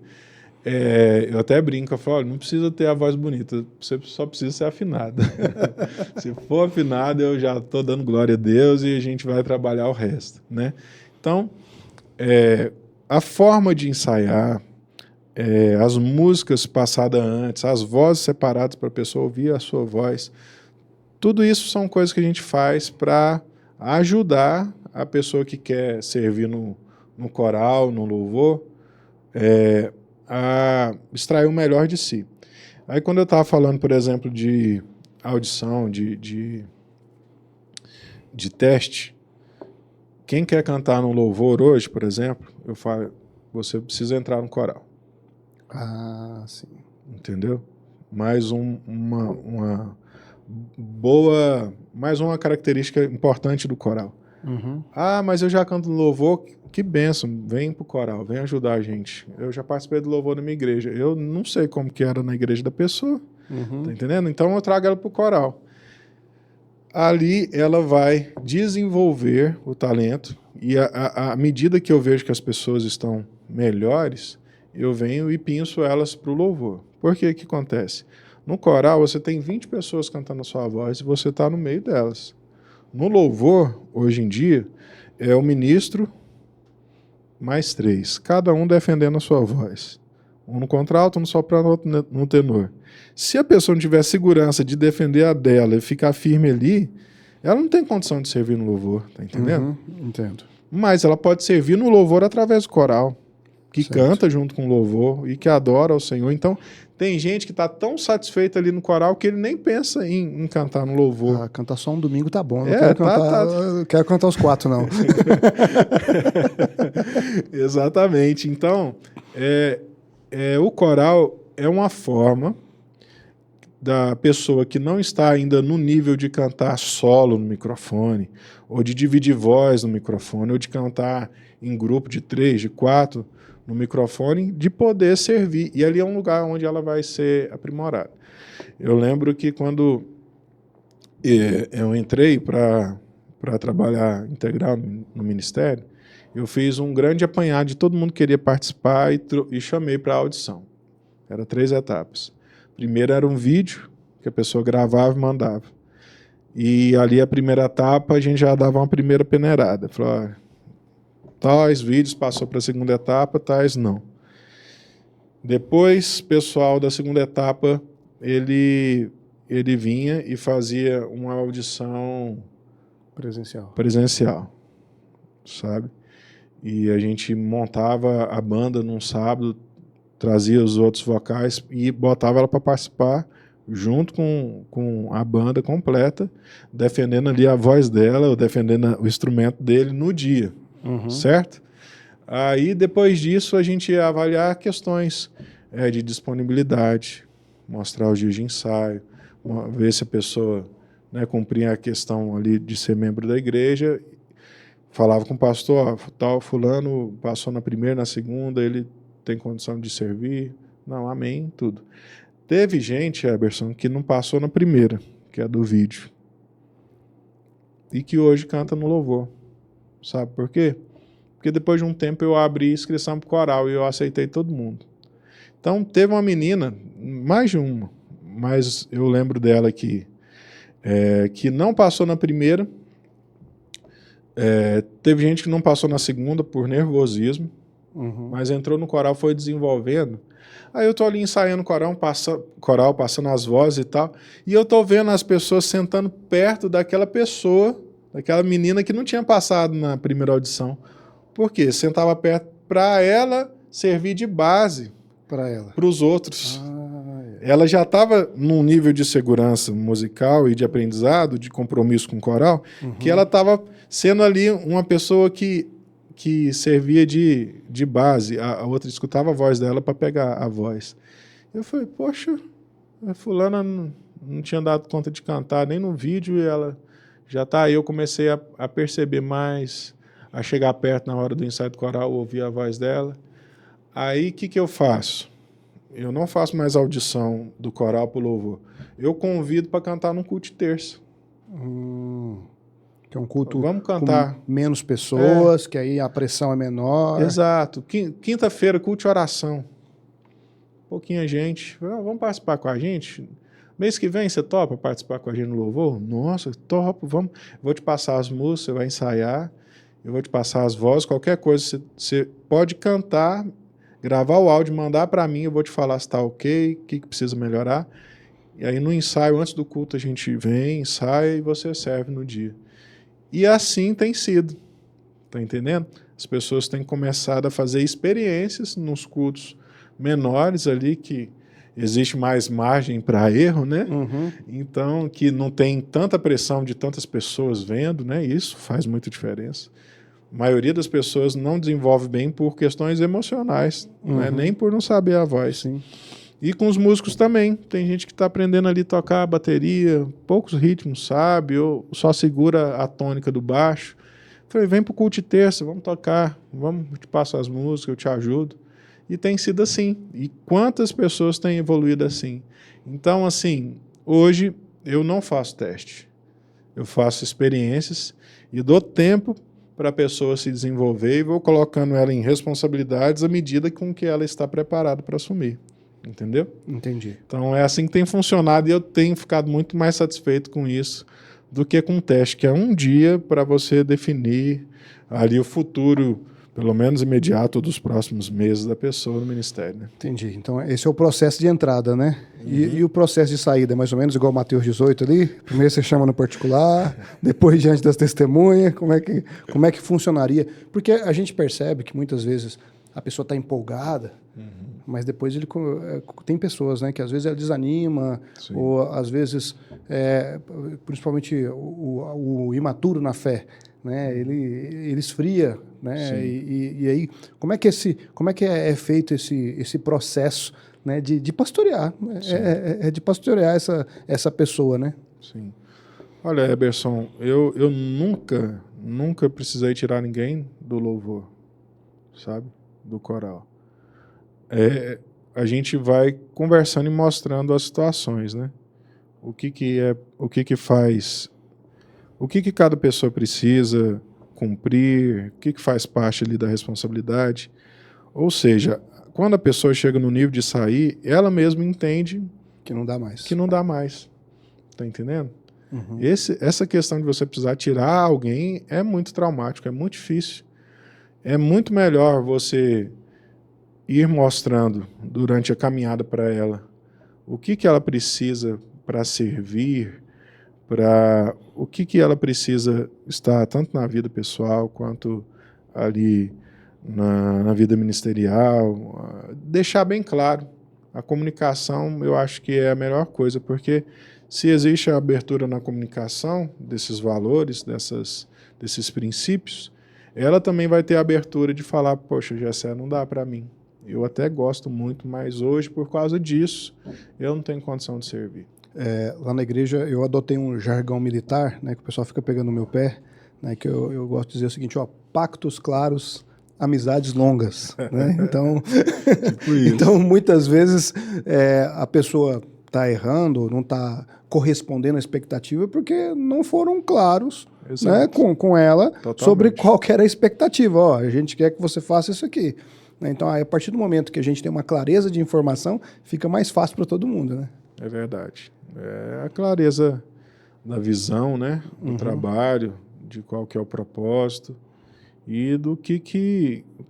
A: eu até brinco, eu falo, olha, não precisa ter a voz bonita, você só precisa ser afinado. Se for afinado, eu já estou dando glória a Deus e a gente vai trabalhar o resto, né? Então, a forma de ensaiar, as músicas passadas antes, as vozes separadas para a pessoa ouvir a sua voz, tudo isso são coisas que a gente faz para ajudar a pessoa que quer servir no coral, no louvor, a extrair o melhor de si. Aí quando eu estava falando, por exemplo, de audição, de teste, quem quer cantar no louvor hoje, por exemplo, eu falo, você precisa entrar no coral.
B: Ah, sim.
A: Entendeu? Mais uma característica importante do coral. Ah, mas eu já canto no louvor, que bênção, vem pro coral, vem ajudar a gente. Eu já participei do louvor na minha igreja, eu não sei como que era na igreja da pessoa, tá entendendo? Então eu trago ela pro coral. Ali ela vai desenvolver o talento e à medida que eu vejo que as pessoas estão melhores, eu venho e pinço elas pro louvor. Por que que acontece? No coral você tem 20 pessoas cantando a sua voz e você está no meio delas. No louvor, hoje em dia, é o ministro mais 3, cada um defendendo a sua voz. Um no contralto, um no soprano, outro no tenor. Se a pessoa não tiver segurança de defender a dela e ficar firme ali, ela não tem condição de servir no louvor, tá entendendo?
B: Entendo.
A: Mas ela pode servir no louvor através do coral. que
B: Certo.
A: canta junto com o louvor e que adora ao Senhor. Então, tem gente que está tão satisfeita ali no coral que ele nem pensa em cantar no louvor.
B: Ah, cantar só um domingo tá bom. Eu não
A: É,
B: quero
A: tá,
B: cantar,
A: tá.
B: eu quero cantar os 4, não.
A: Exatamente. Então, o coral é uma forma da pessoa que não está ainda no nível de cantar solo no microfone, ou de dividir voz no microfone, ou de cantar em grupo de 3, de 4 no microfone, de poder servir. E ali é um lugar onde ela vai ser aprimorada. Eu lembro que quando eu entrei para trabalhar integral no ministério, eu fiz um grande apanhado de todo mundo que queria participar e chamei para a audição. Eram 3 etapas. Primeiro era um vídeo que a pessoa gravava e mandava. E ali a primeira etapa a gente já dava uma primeira peneirada. Falou, tais vídeos passou para a segunda etapa, tais não. Depois, o pessoal da segunda etapa, ele vinha e fazia uma audição presencial, sabe? E a gente montava a banda num sábado, trazia os outros vocais e botava ela para participar junto com a banda completa, defendendo ali a voz dela, ou defendendo o instrumento dele no dia, certo? Aí, depois disso, a gente ia avaliar questões de disponibilidade, mostrar os dias de ensaio, ver se a pessoa cumpria a questão ali de ser membro da igreja. Falava com o pastor, tal fulano passou na primeira, na segunda, ele tem condição de servir. Não, amém, tudo. Teve gente, Eberson, que não passou na primeira, que é a do vídeo, e que hoje canta no louvor. Sabe por quê? Porque depois de um tempo eu abri inscrição para o coral e eu aceitei todo mundo. Então teve uma menina, mais de uma, mas eu lembro dela que não passou na primeira. Teve gente que não passou na segunda por nervosismo, mas entrou no coral, foi desenvolvendo. Aí eu tô ali ensaiando o coral, passando as vozes e tal, e eu tô vendo as pessoas sentando perto daquela pessoa, daquela menina que não tinha passado na primeira audição. Por quê? Sentava perto para ela servir de base para os outros. Ela já estava num nível de segurança musical e de aprendizado, de compromisso com o coral, que ela estava sendo ali uma pessoa que servia de base. A outra escutava a voz dela para pegar a voz. Eu falei, poxa, a fulana não tinha dado conta de cantar nem no vídeo e ela já está aí. Eu comecei a perceber mais, a chegar perto na hora do ensaio do coral, ouvir a voz dela. Aí, o que eu faço? Eu não faço mais audição do coral para o louvor. Eu convido para cantar num culto de terça.
B: Que é um culto
A: Vamos cantar.
B: Com menos pessoas, que aí a pressão é menor.
A: Exato. Quinta-feira, culto de oração. Pouquinha gente. Vamos participar com a gente? Mês que vem você topa participar com a gente no louvor? Nossa, topo, vamos. Vou te passar as músicas, você vai ensaiar. Eu vou te passar as vozes, qualquer coisa. Você pode cantar, gravar o áudio, mandar para mim, eu vou te falar se está ok, o que precisa melhorar. E aí no ensaio, antes do culto, a gente vem, ensaia e você serve no dia. E assim tem sido, tá entendendo? As pessoas têm começado a fazer experiências nos cultos menores ali, que existe mais margem para erro, né? Então, que não tem tanta pressão de tantas pessoas vendo, né? Isso faz muita diferença. A maioria das pessoas não desenvolve bem por questões emocionais, né? Nem por não saber a voz.
B: Sim.
A: E com os músicos também. Tem gente que está aprendendo ali a tocar bateria, poucos ritmos, sabe? Ou só segura a tônica do baixo. Falei, vem pro culto de terça, vamos tocar, eu te passo as músicas, eu te ajudo. E tem sido assim. E quantas pessoas têm evoluído assim? Então, assim, hoje eu não faço teste. Eu faço experiências e dou tempo para a pessoa se desenvolver e vou colocando ela em responsabilidades à medida com que ela está preparada para assumir. Entendeu?
B: Entendi.
A: Então é assim que tem funcionado e eu tenho ficado muito mais satisfeito com isso do que com o teste, que é um dia para você definir ali o futuro, pelo menos imediato, dos próximos meses da pessoa no ministério. Né?
B: Entendi. Então esse é o processo de entrada, né? E o processo de saída é mais ou menos igual Mateus 18 ali? Primeiro você chama no particular, depois diante das testemunhas, como é que funcionaria? Porque a gente percebe que muitas vezes a pessoa está empolgada, mas depois tem pessoas, né, que às vezes ela desanima,
A: Sim.
B: ou às vezes, principalmente o imaturo na fé, né, ele esfria, né, e aí como é que é feito esse processo, né, de pastorear, de pastorear essa pessoa, né?
A: Sim. Olha, Eberson, eu nunca precisei tirar ninguém do louvor, sabe? Do coral. A gente vai conversando e mostrando as situações, né? O que faz, o que cada pessoa precisa cumprir, o que faz parte ali da responsabilidade. Ou seja, quando a pessoa chega no nível de sair, ela mesma entende
B: Que não dá mais.
A: que não dá mais. Tá entendendo?
B: Uhum.
A: Essa questão de você precisar tirar alguém é muito traumático, é muito difícil. É muito melhor você ir mostrando durante a caminhada para ela o que ela precisa para servir, para o que ela precisa estar tanto na vida pessoal quanto ali na vida ministerial. Deixar bem claro. A comunicação eu acho que é a melhor coisa, porque se existe a abertura na comunicação desses valores, desses princípios, ela também vai ter a abertura de falar, poxa, Gessé, não dá para mim. Eu até gosto muito, mas hoje, por causa disso, eu não tenho condição de servir.
B: Lá na igreja eu adotei um jargão militar, né, que o pessoal fica pegando no meu pé, né, que eu gosto de dizer o seguinte, ó, pactos claros, amizades longas, né? Então,
A: Tipo isso.
B: então muitas vezes a pessoa está errando, não está correspondendo à expectativa porque não foram claros, né, com ela. Totalmente. Sobre qual que era a expectativa. Ó, a gente quer que você faça isso aqui. Então, a partir do momento que a gente tem uma clareza de informação, fica mais fácil para todo mundo, né?
A: É verdade. É a clareza da visão, né, do trabalho, de qual que é o propósito e do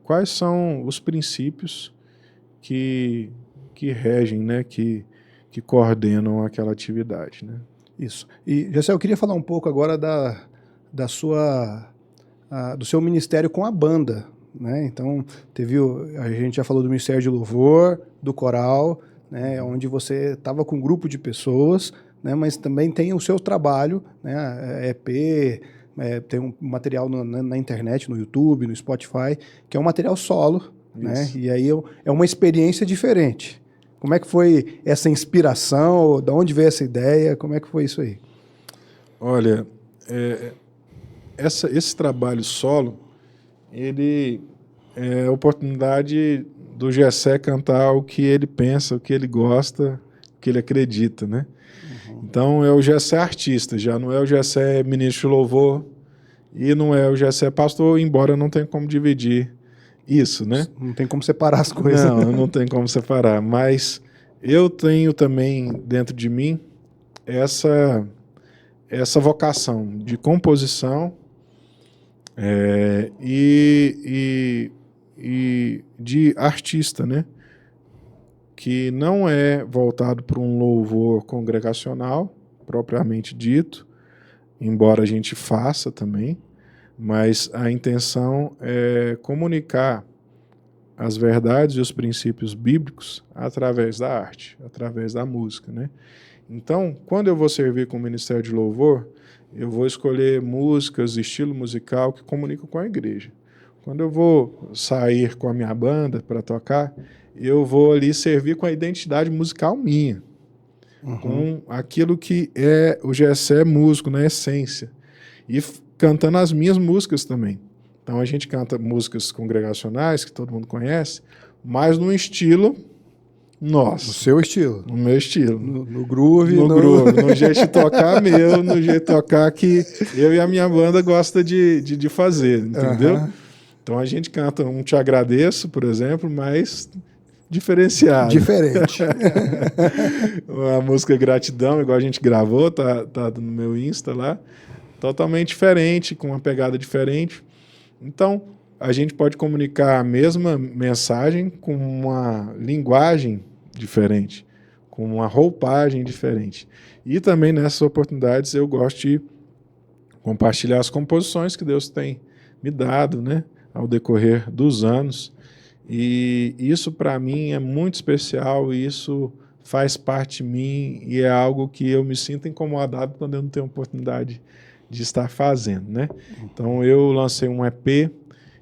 A: quais são os princípios que regem, né, que coordenam aquela atividade, né?
B: Isso. E, Gessé, eu queria falar um pouco agora do seu ministério com a banda, né? Então, a gente já falou do Ministério de Louvor, do coral, né, onde você estava com um grupo de pessoas, né, mas também tem o seu trabalho, né, EP, tem um material na internet, no YouTube, no Spotify, que é um material solo, né, e aí é uma experiência diferente. Como é que foi essa inspiração? De onde veio essa ideia? Como é que foi isso aí?
A: Olha, esse trabalho solo, ele é a oportunidade do Gessé cantar o que ele pensa, o que ele gosta, o que ele acredita, né? Então é o Gessé artista, já não é o Gessé ministro de louvor e não é o Gessé pastor, embora não tenha como dividir isso, né?
B: Não tem como separar as coisas.
A: Não tem como separar, mas eu tenho também dentro de mim essa vocação de composição e de artista, né? Que não é voltado para um louvor congregacional, propriamente dito, embora a gente faça também, mas a intenção é comunicar as verdades e os princípios bíblicos através da arte, através da música, né? Então, quando eu vou servir com o Ministério de Louvor, eu vou escolher músicas, estilo musical que comunicam com a igreja. Quando eu vou sair com a minha banda para tocar, eu vou ali servir com a identidade musical minha, com aquilo que é o Gessé músico, na essência, e cantando as minhas músicas também. Então a gente canta músicas congregacionais, que todo mundo conhece, mas num estilo nosso.
B: No seu estilo.
A: No meu estilo.
B: No groove.
A: No groove, no jeito de tocar meu, no jeito de tocar que eu e a minha banda gosta de fazer, entendeu? Então a gente canta um Te Agradeço, por exemplo, mas diferenciado.
B: Diferente.
A: A música Gratidão, igual a gente gravou, tá no meu Insta lá, totalmente diferente, com uma pegada diferente. Então, a gente pode comunicar a mesma mensagem com uma linguagem diferente, com uma roupagem diferente. E também nessas oportunidades eu gosto de compartilhar as composições que Deus tem me dado, né, ao decorrer dos anos. E isso para mim é muito especial, e isso faz parte de mim e é algo que eu me sinto incomodado quando eu não tenho oportunidade de estar fazendo, né? Então eu lancei um EP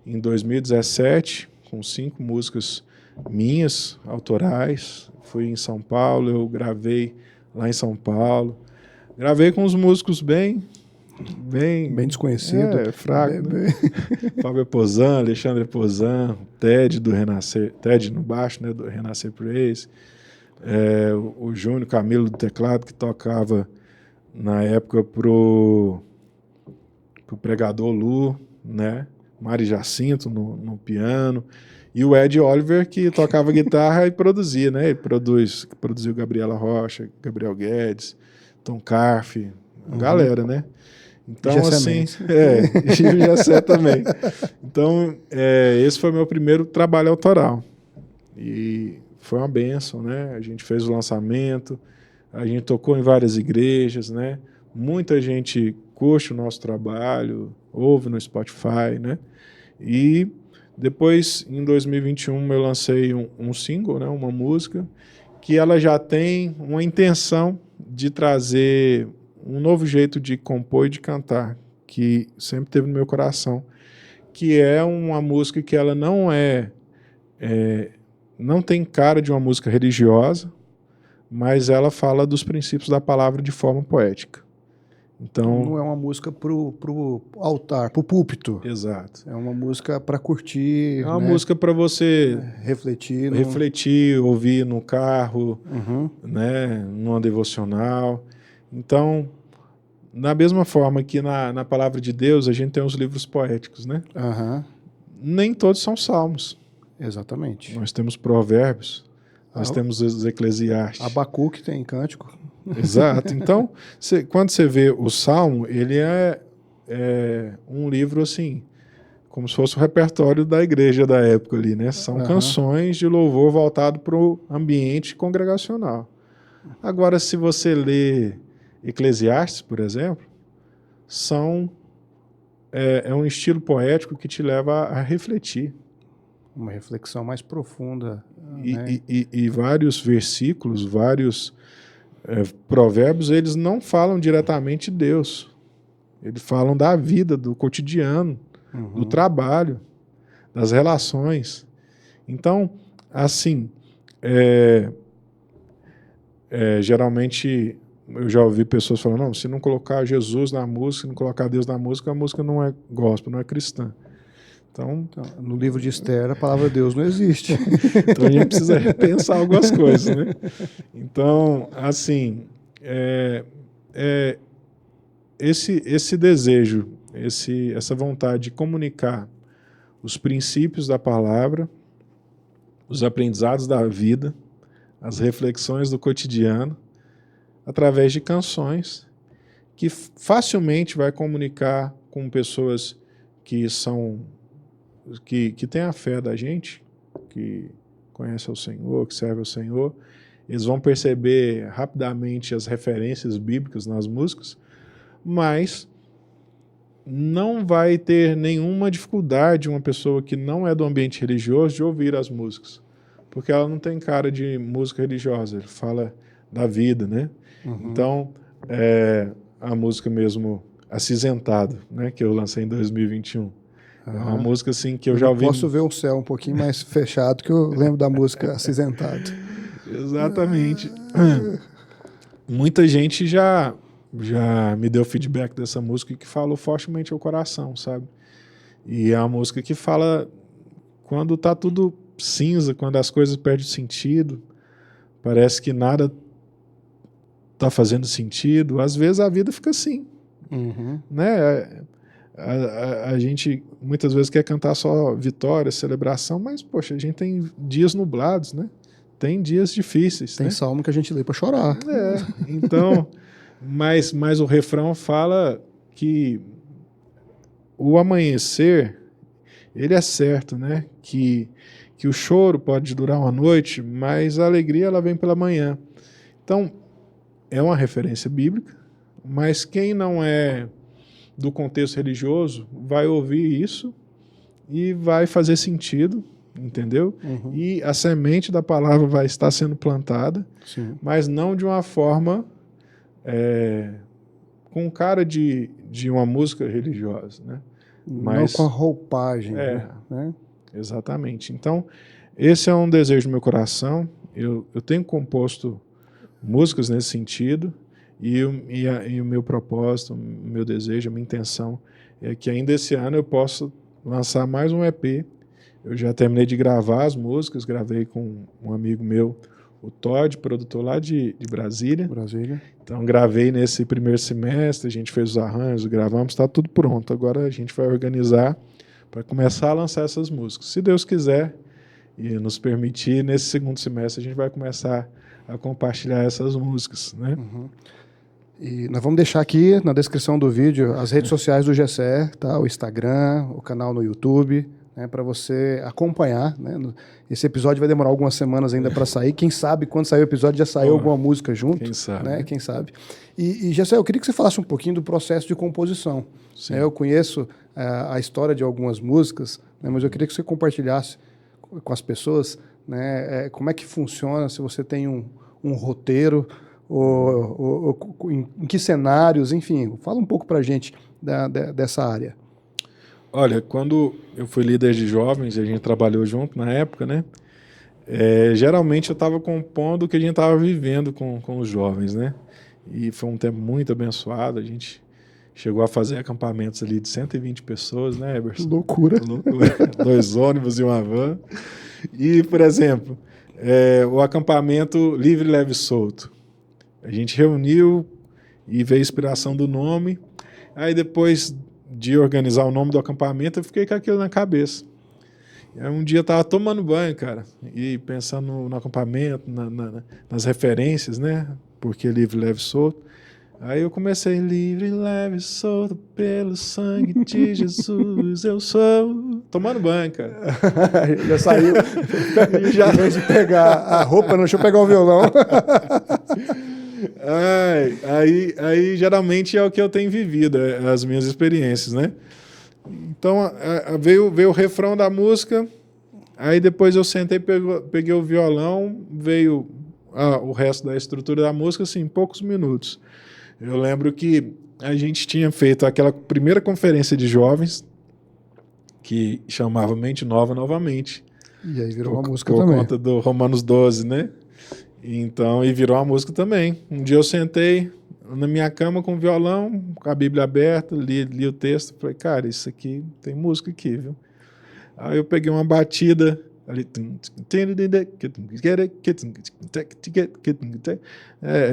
A: em 2017 com 5 músicas minhas, autorais. Fui em São Paulo, eu gravei lá em São Paulo. Gravei com os músicos bem
B: desconhecido.
A: Fraco, né? Fábio Pozan, Alexandre Pozan, Ted do Renascer, Ted no baixo, né, do Renascer Praise, o Júnior Camilo do teclado, que tocava na época pro Pregador Lu, né? Mari Jacinto no piano, e o Ed Oliver, que tocava guitarra e produzia, né? Ele produziu Gabriela Rocha, Gabriel Guedes, Tom Carfe, a galera, né? Então, assim, e o Gessé também. Então, esse foi meu primeiro trabalho autoral. E foi uma bênção, né? A gente fez o lançamento, a gente tocou em várias igrejas, né? Muita gente curte o nosso trabalho, ouve no Spotify, né? E depois, em 2021, eu lancei um single, né? Uma música, que ela já tem uma intenção de trazer um novo jeito de compor e de cantar, que sempre teve no meu coração, que é uma música que ela não tem cara de uma música religiosa, mas ela fala dos princípios da palavra de forma poética. Então,
B: não é uma música pro altar, pro púlpito.
A: Exato.
B: É uma música para curtir.
A: É uma música para você
B: refletir,
A: ouvir no carro, né, numa devocional. Então, da mesma forma que na palavra de Deus a gente tem os livros poéticos, né? Nem todos são salmos.
B: Exatamente.
A: Nós temos provérbios, nós temos os Eclesiastes.
B: Abacuque tem cântico.
A: Exato. Então, quando você vê o Salmo, ele é um livro assim, como se fosse o repertório da igreja da época ali, né? São canções de louvor voltado para o ambiente congregacional. Agora, se você lê Eclesiastes, por exemplo, é um estilo poético que te leva a refletir.
B: Uma reflexão mais profunda.
A: E vários versículos, vários provérbios, eles não falam diretamente de Deus. Eles falam da vida, do cotidiano, do trabalho, das relações. Então, assim, geralmente eu já ouvi pessoas falando, não, se não colocar Jesus na música, se não colocar Deus na música, a música não é gospel, não é cristã. Então,
B: no livro de Esther, a palavra Deus não existe.
A: Então a gente precisa repensar algumas coisas, né? Então, assim, esse desejo, essa vontade de comunicar os princípios da palavra, os aprendizados da vida, as reflexões do cotidiano, através de canções, que facilmente vai comunicar com pessoas que têm a fé da gente, que conhecem ao Senhor, que servem ao Senhor. Eles vão perceber rapidamente as referências bíblicas nas músicas, mas não vai ter nenhuma dificuldade uma pessoa que não é do ambiente religioso de ouvir as músicas, porque ela não tem cara de música religiosa, ele fala da vida, né? Então, a música mesmo, Acinzentado, né, que eu lancei em 2021, é uma música assim que eu já ouvi...
B: Posso ver um céu um pouquinho mais fechado, que eu lembro da música Acinzentado.
A: Exatamente. Muita gente já me deu feedback dessa música que falou fortemente ao coração, sabe? E é uma música que fala quando tá tudo cinza, quando as coisas perdem sentido, parece que nada tá fazendo sentido. Às vezes a vida fica assim, né? A gente muitas vezes quer cantar só vitória, celebração, mas, poxa, a gente tem dias nublados, né? Tem dias difíceis.
B: Tem salmo que a gente lê para chorar.
A: Então, mas o refrão fala que o amanhecer, ele é certo, né? Que o choro pode durar uma noite, mas a alegria ela vem pela manhã. Então, é uma referência bíblica, mas quem não é do contexto religioso vai ouvir isso e vai fazer sentido, entendeu? E a semente da palavra vai estar sendo plantada, mas não de uma forma com cara de uma música religiosa, né?
B: Mas, não com a roupagem. Né?
A: Exatamente. Então, esse é um desejo do meu coração. Eu tenho composto músicas nesse sentido, e o meu propósito, o meu desejo, a minha intenção é que ainda esse ano eu possa lançar mais um EP. Eu já terminei de gravar as músicas, gravei com um amigo meu, o Todd, produtor lá de Brasília. Então gravei nesse primeiro semestre, a gente fez os arranjos, gravamos, está tudo pronto. Agora a gente vai organizar para começar a lançar essas músicas. Se Deus quiser e nos permitir, nesse segundo semestre a gente vai começar a compartilhar essas músicas, né?
B: E nós vamos deixar aqui na descrição do vídeo as redes sociais do GCE, tá? O Instagram, o canal no YouTube, né? Para você acompanhar, né? Esse episódio vai demorar algumas semanas ainda para sair. Quem sabe quando sair o episódio já saiu alguma música junto.
A: Quem sabe.
B: Né? Quem sabe. E GCE, eu queria que você falasse um pouquinho do processo de composição. Eu conheço a história de algumas músicas, né? Mas eu queria que você compartilhasse com as pessoas, né? Como é que funciona, se você tem um roteiro, ou em que cenários, enfim, fala um pouco para a gente dessa área.
A: Olha, quando eu fui líder de jovens, a gente trabalhou junto na época, né? Geralmente eu estava compondo o que a gente estava vivendo com os jovens, né? E foi um tempo muito abençoado, a gente chegou a fazer acampamentos ali de 120 pessoas, né, Eberson?
B: Loucura.
A: 2 ônibus e uma van. E, por exemplo, o acampamento Livre, Leve e Solto. A gente reuniu e veio a inspiração do nome. Aí depois de organizar o nome do acampamento, eu fiquei com aquilo na cabeça. Aí um dia eu estava tomando banho, cara, e pensando no acampamento, nas referências, né? Porque livre, leve e solto. Aí eu comecei, livre, leve e solto, pelo sangue de Jesus, eu sou. Tomando banho, cara.
B: Já saiu. Em vez de pegar a roupa, não, deixa eu pegar o violão.
A: Aí geralmente é o que eu tenho vivido, as minhas experiências, né? Então veio o refrão da música, aí depois eu sentei, peguei o violão, veio o resto da estrutura da música, assim, em poucos minutos. Eu lembro que a gente tinha feito aquela primeira conferência de jovens, que chamava Mente Nova Novamente.
B: E aí virou uma música também.
A: Por conta do Romanos 12, né? Então, e virou uma música também. Um dia eu sentei na minha cama com o violão, com a Bíblia aberta, li o texto, falei, cara, isso aqui tem música aqui, viu? Aí eu peguei uma batida ali,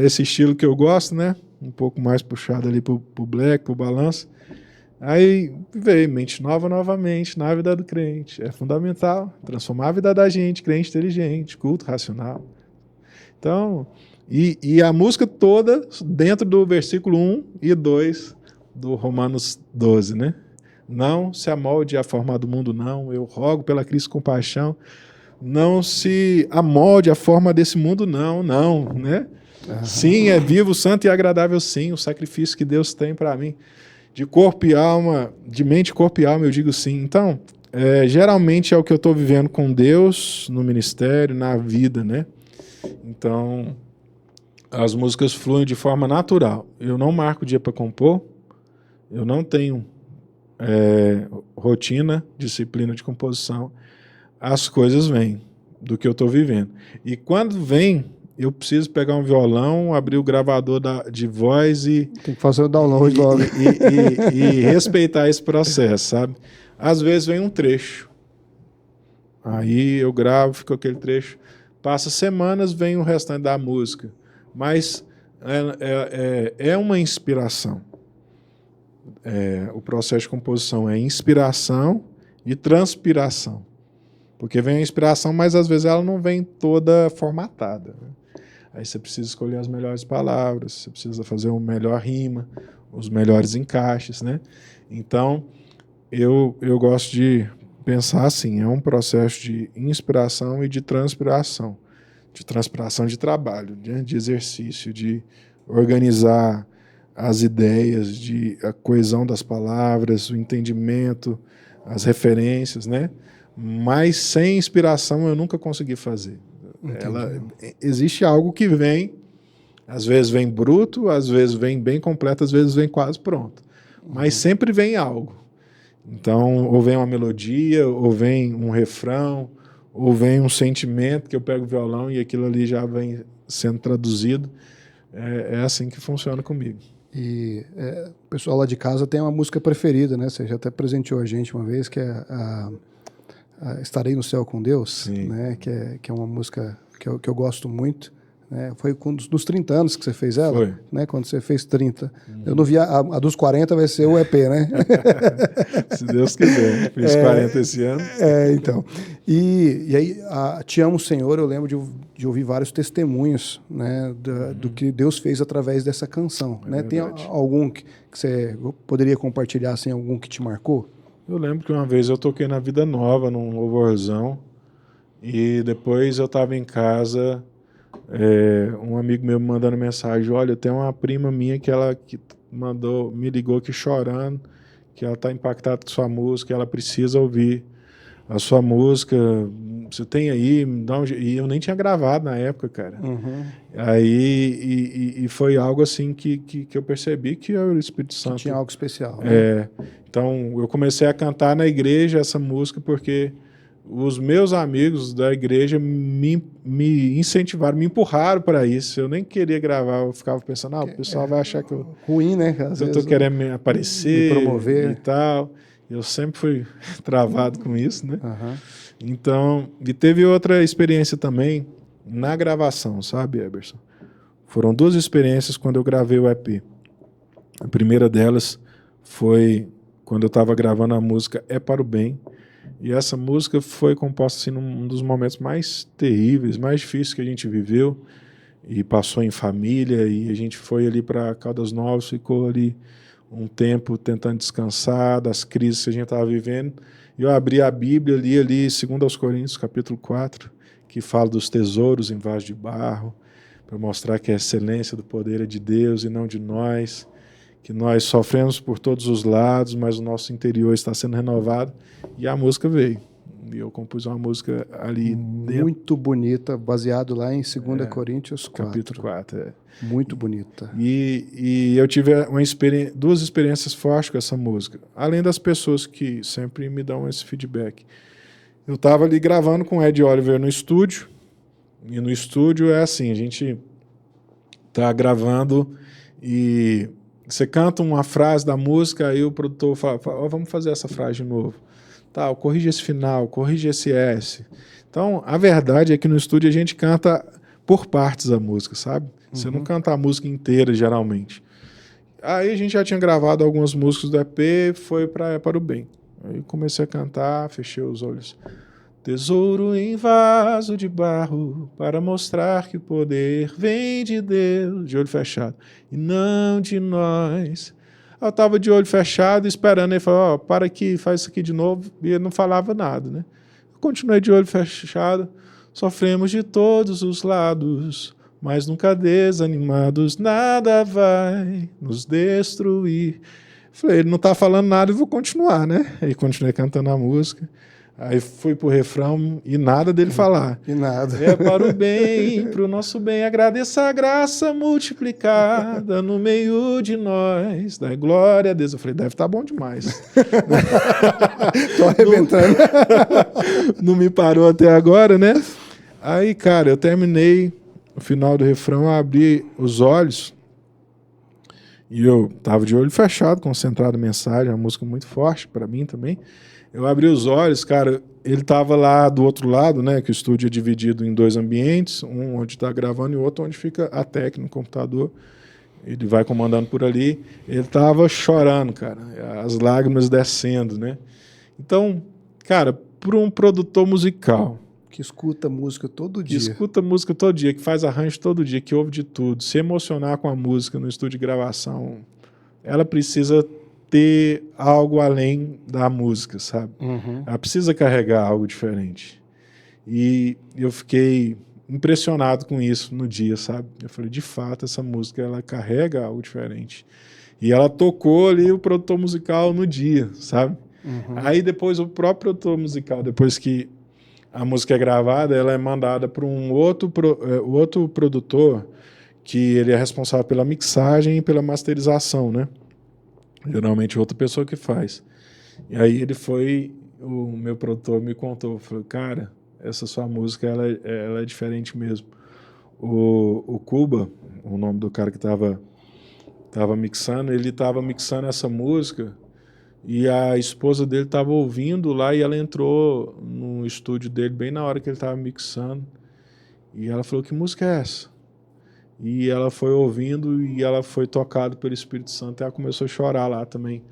A: esse estilo que eu gosto, né? Um pouco mais puxado ali pro black, pro balanço. Aí veio Mente Nova Novamente na vida do crente. É fundamental transformar a vida da gente, crente inteligente, culto racional. Então, e a música toda dentro do versículo 1 e 2 do Romanos 12, né? Não se amolde à forma do mundo, não. Eu rogo pela Cristo compaixão. Não se amolde à forma desse mundo, não, né? Sim, é vivo, santo e agradável, sim, o sacrifício que Deus tem para mim. De corpo e alma, de mente, corpo e alma, eu digo sim. Então, geralmente é o que eu estou vivendo com Deus, no ministério, na vida, né? Então, as músicas fluem de forma natural. Eu não marco o dia para compor, eu não tenho rotina, disciplina de composição. As coisas vêm do que eu estou vivendo. E quando vem, eu preciso pegar um violão, abrir o gravador de voz e...
B: Tem que fazer o download logo.
A: E respeitar esse processo, sabe? Às vezes vem um trecho. Aí eu gravo, fica aquele trecho. Passa semanas, vem o restante da música. Mas é uma inspiração. O processo de composição é inspiração e transpiração. Porque vem a inspiração, mas às vezes ela não vem toda formatada. Né? Aí você precisa escolher as melhores palavras, você precisa fazer uma melhor rima, os melhores encaixes, né? Então, eu gosto de pensar assim, é um processo de inspiração e de transpiração de trabalho, de exercício, de organizar as ideias, de a coesão das palavras, o entendimento, as referências, né? mas sem inspiração eu nunca consegui fazer. Existe algo que vem, às vezes vem bruto, às vezes vem bem completo, às vezes vem quase pronto. Mas sempre vem algo. Então, ou vem uma melodia, ou vem um refrão, ou vem um sentimento que eu pego o violão e aquilo ali já vem sendo traduzido. É assim que funciona comigo.
B: E o pessoal lá de casa tem uma música preferida, né? Você já até presenteou a gente uma vez, que é a Estarei no Céu com Deus, né? Que é uma música que eu gosto muito. Né? Foi dos 30 anos que você fez ela?
A: Foi.
B: Né? Quando você fez 30. Eu não vi a dos 40 vai ser o EP, né?
A: Se Deus quiser. Fiz 40 esse ano.
B: Então. E aí, Te Amo, Senhor, eu lembro de ouvir vários testemunhos, né, do que Deus fez através dessa canção. Né? Tem algum que você poderia compartilhar, assim, algum que te marcou?
A: Eu lembro que uma vez eu toquei na Vida Nova, num louvorzão, e depois eu estava em casa, um amigo meu me mandando mensagem: olha, tem uma prima minha que me ligou aqui chorando, que ela está impactada com sua música, ela precisa ouvir a sua música, você tem aí, me dá e eu nem tinha gravado na época, cara. Aí, e foi algo assim que eu percebi que o Espírito Santo...
B: Que tinha algo especial. Né?
A: Então, eu comecei a cantar na igreja essa música porque os meus amigos da igreja me incentivaram, me empurraram para isso. Eu nem queria gravar, eu ficava pensando, o pessoal vai achar que
B: ruim, né?
A: Às vezes eu tô querendo me aparecer,
B: me promover
A: e tal. Eu sempre fui travado com isso, né? Então, e teve outra experiência também na gravação, sabe, Eberson? Foram 2 experiências quando eu gravei o EP. A primeira delas foi quando eu estava gravando a música É Para o Bem. E essa música foi composta assim, num dos momentos mais terríveis, mais difíceis que a gente viveu. E passou em família, e a gente foi ali para Caldas Novas, ficou ali um tempo tentando descansar das crises que a gente estava vivendo. E eu abri a Bíblia, li ali 2 Coríntios, capítulo 4, que fala dos tesouros em vaso de barro, para mostrar que a excelência do poder é de Deus e não de nós, que nós sofremos por todos os lados, mas o nosso interior está sendo renovado. E a música veio. E eu compus uma música ali
B: muito bonita, baseado lá em 2 Coríntios 4.
A: Capítulo 4,
B: Muito bonita.
A: E eu tive 2 experiências fortes com essa música, além das pessoas que sempre me dão esse feedback. Eu estava ali gravando com o Ed Oliver no estúdio, e no estúdio é assim, a gente está gravando e você canta uma frase da música, aí o produtor fala vamos fazer essa frase de novo. Tá, corrige esse final, corrige esse S. Então, a verdade é que no estúdio a gente canta por partes a música, sabe? Você não canta a música inteira, geralmente. Aí a gente já tinha gravado algumas músicas do EP, foi para o bem. Aí comecei a cantar, fechei os olhos. Tesouro em vaso de barro, para mostrar que o poder vem de Deus, de olho fechado, e não de nós. Eu estava de olho fechado, esperando. Ele falou, para aqui, faz isso aqui de novo. E ele não falava nada, né? Eu continuei de olho fechado. Sofremos de todos os lados, mas nunca desanimados. Nada vai nos destruir. Falei, ele não está falando nada, eu vou continuar, né? Aí continuei cantando a música. Aí fui pro refrão e nada dele falar.
B: E nada.
A: É para o bem, para o nosso bem, agradeça a graça multiplicada no meio de nós. Dai glória a Deus. Eu falei, deve estar bom demais.
B: Tô arrebentando.
A: Não me parou até agora, né? Aí, cara, eu terminei o final do refrão, eu abri os olhos e eu tava de olho fechado, concentrado na mensagem, uma música muito forte para mim também. Eu abri os olhos, cara, ele tava lá do outro lado, né, que o estúdio é dividido em 2 ambientes, um onde está gravando e outro onde fica a técnica no computador. Ele vai comandando por ali. Ele tava chorando, cara, as lágrimas descendo, né? Então, cara, para um produtor musical
B: que escuta música todo dia.
A: Que escuta música todo dia, que faz arranjo todo dia, que ouve de tudo, se emocionar com a música no estúdio de gravação, ela precisa ter algo além da música, sabe? Ela precisa carregar algo diferente. E eu fiquei impressionado com isso no dia, sabe? Eu falei, de fato, essa música, ela carrega algo diferente. E ela tocou ali o produtor musical no dia, sabe? Aí depois o próprio produtor musical, depois que a música é gravada, ela é mandada para um outro produtor que ele é responsável pela mixagem e pela masterização, né? Geralmente outra pessoa que faz. E aí o meu produtor me contou, falou, cara, essa sua música, ela é diferente mesmo. O Cuba, o nome do cara que tava mixando, ele tava mixando essa música e a esposa dele tava ouvindo lá e ela entrou no estúdio dele bem na hora que ele tava mixando e ela falou, que música é essa? E ela foi ouvindo e ela foi tocada pelo Espírito Santo e ela começou a chorar lá também,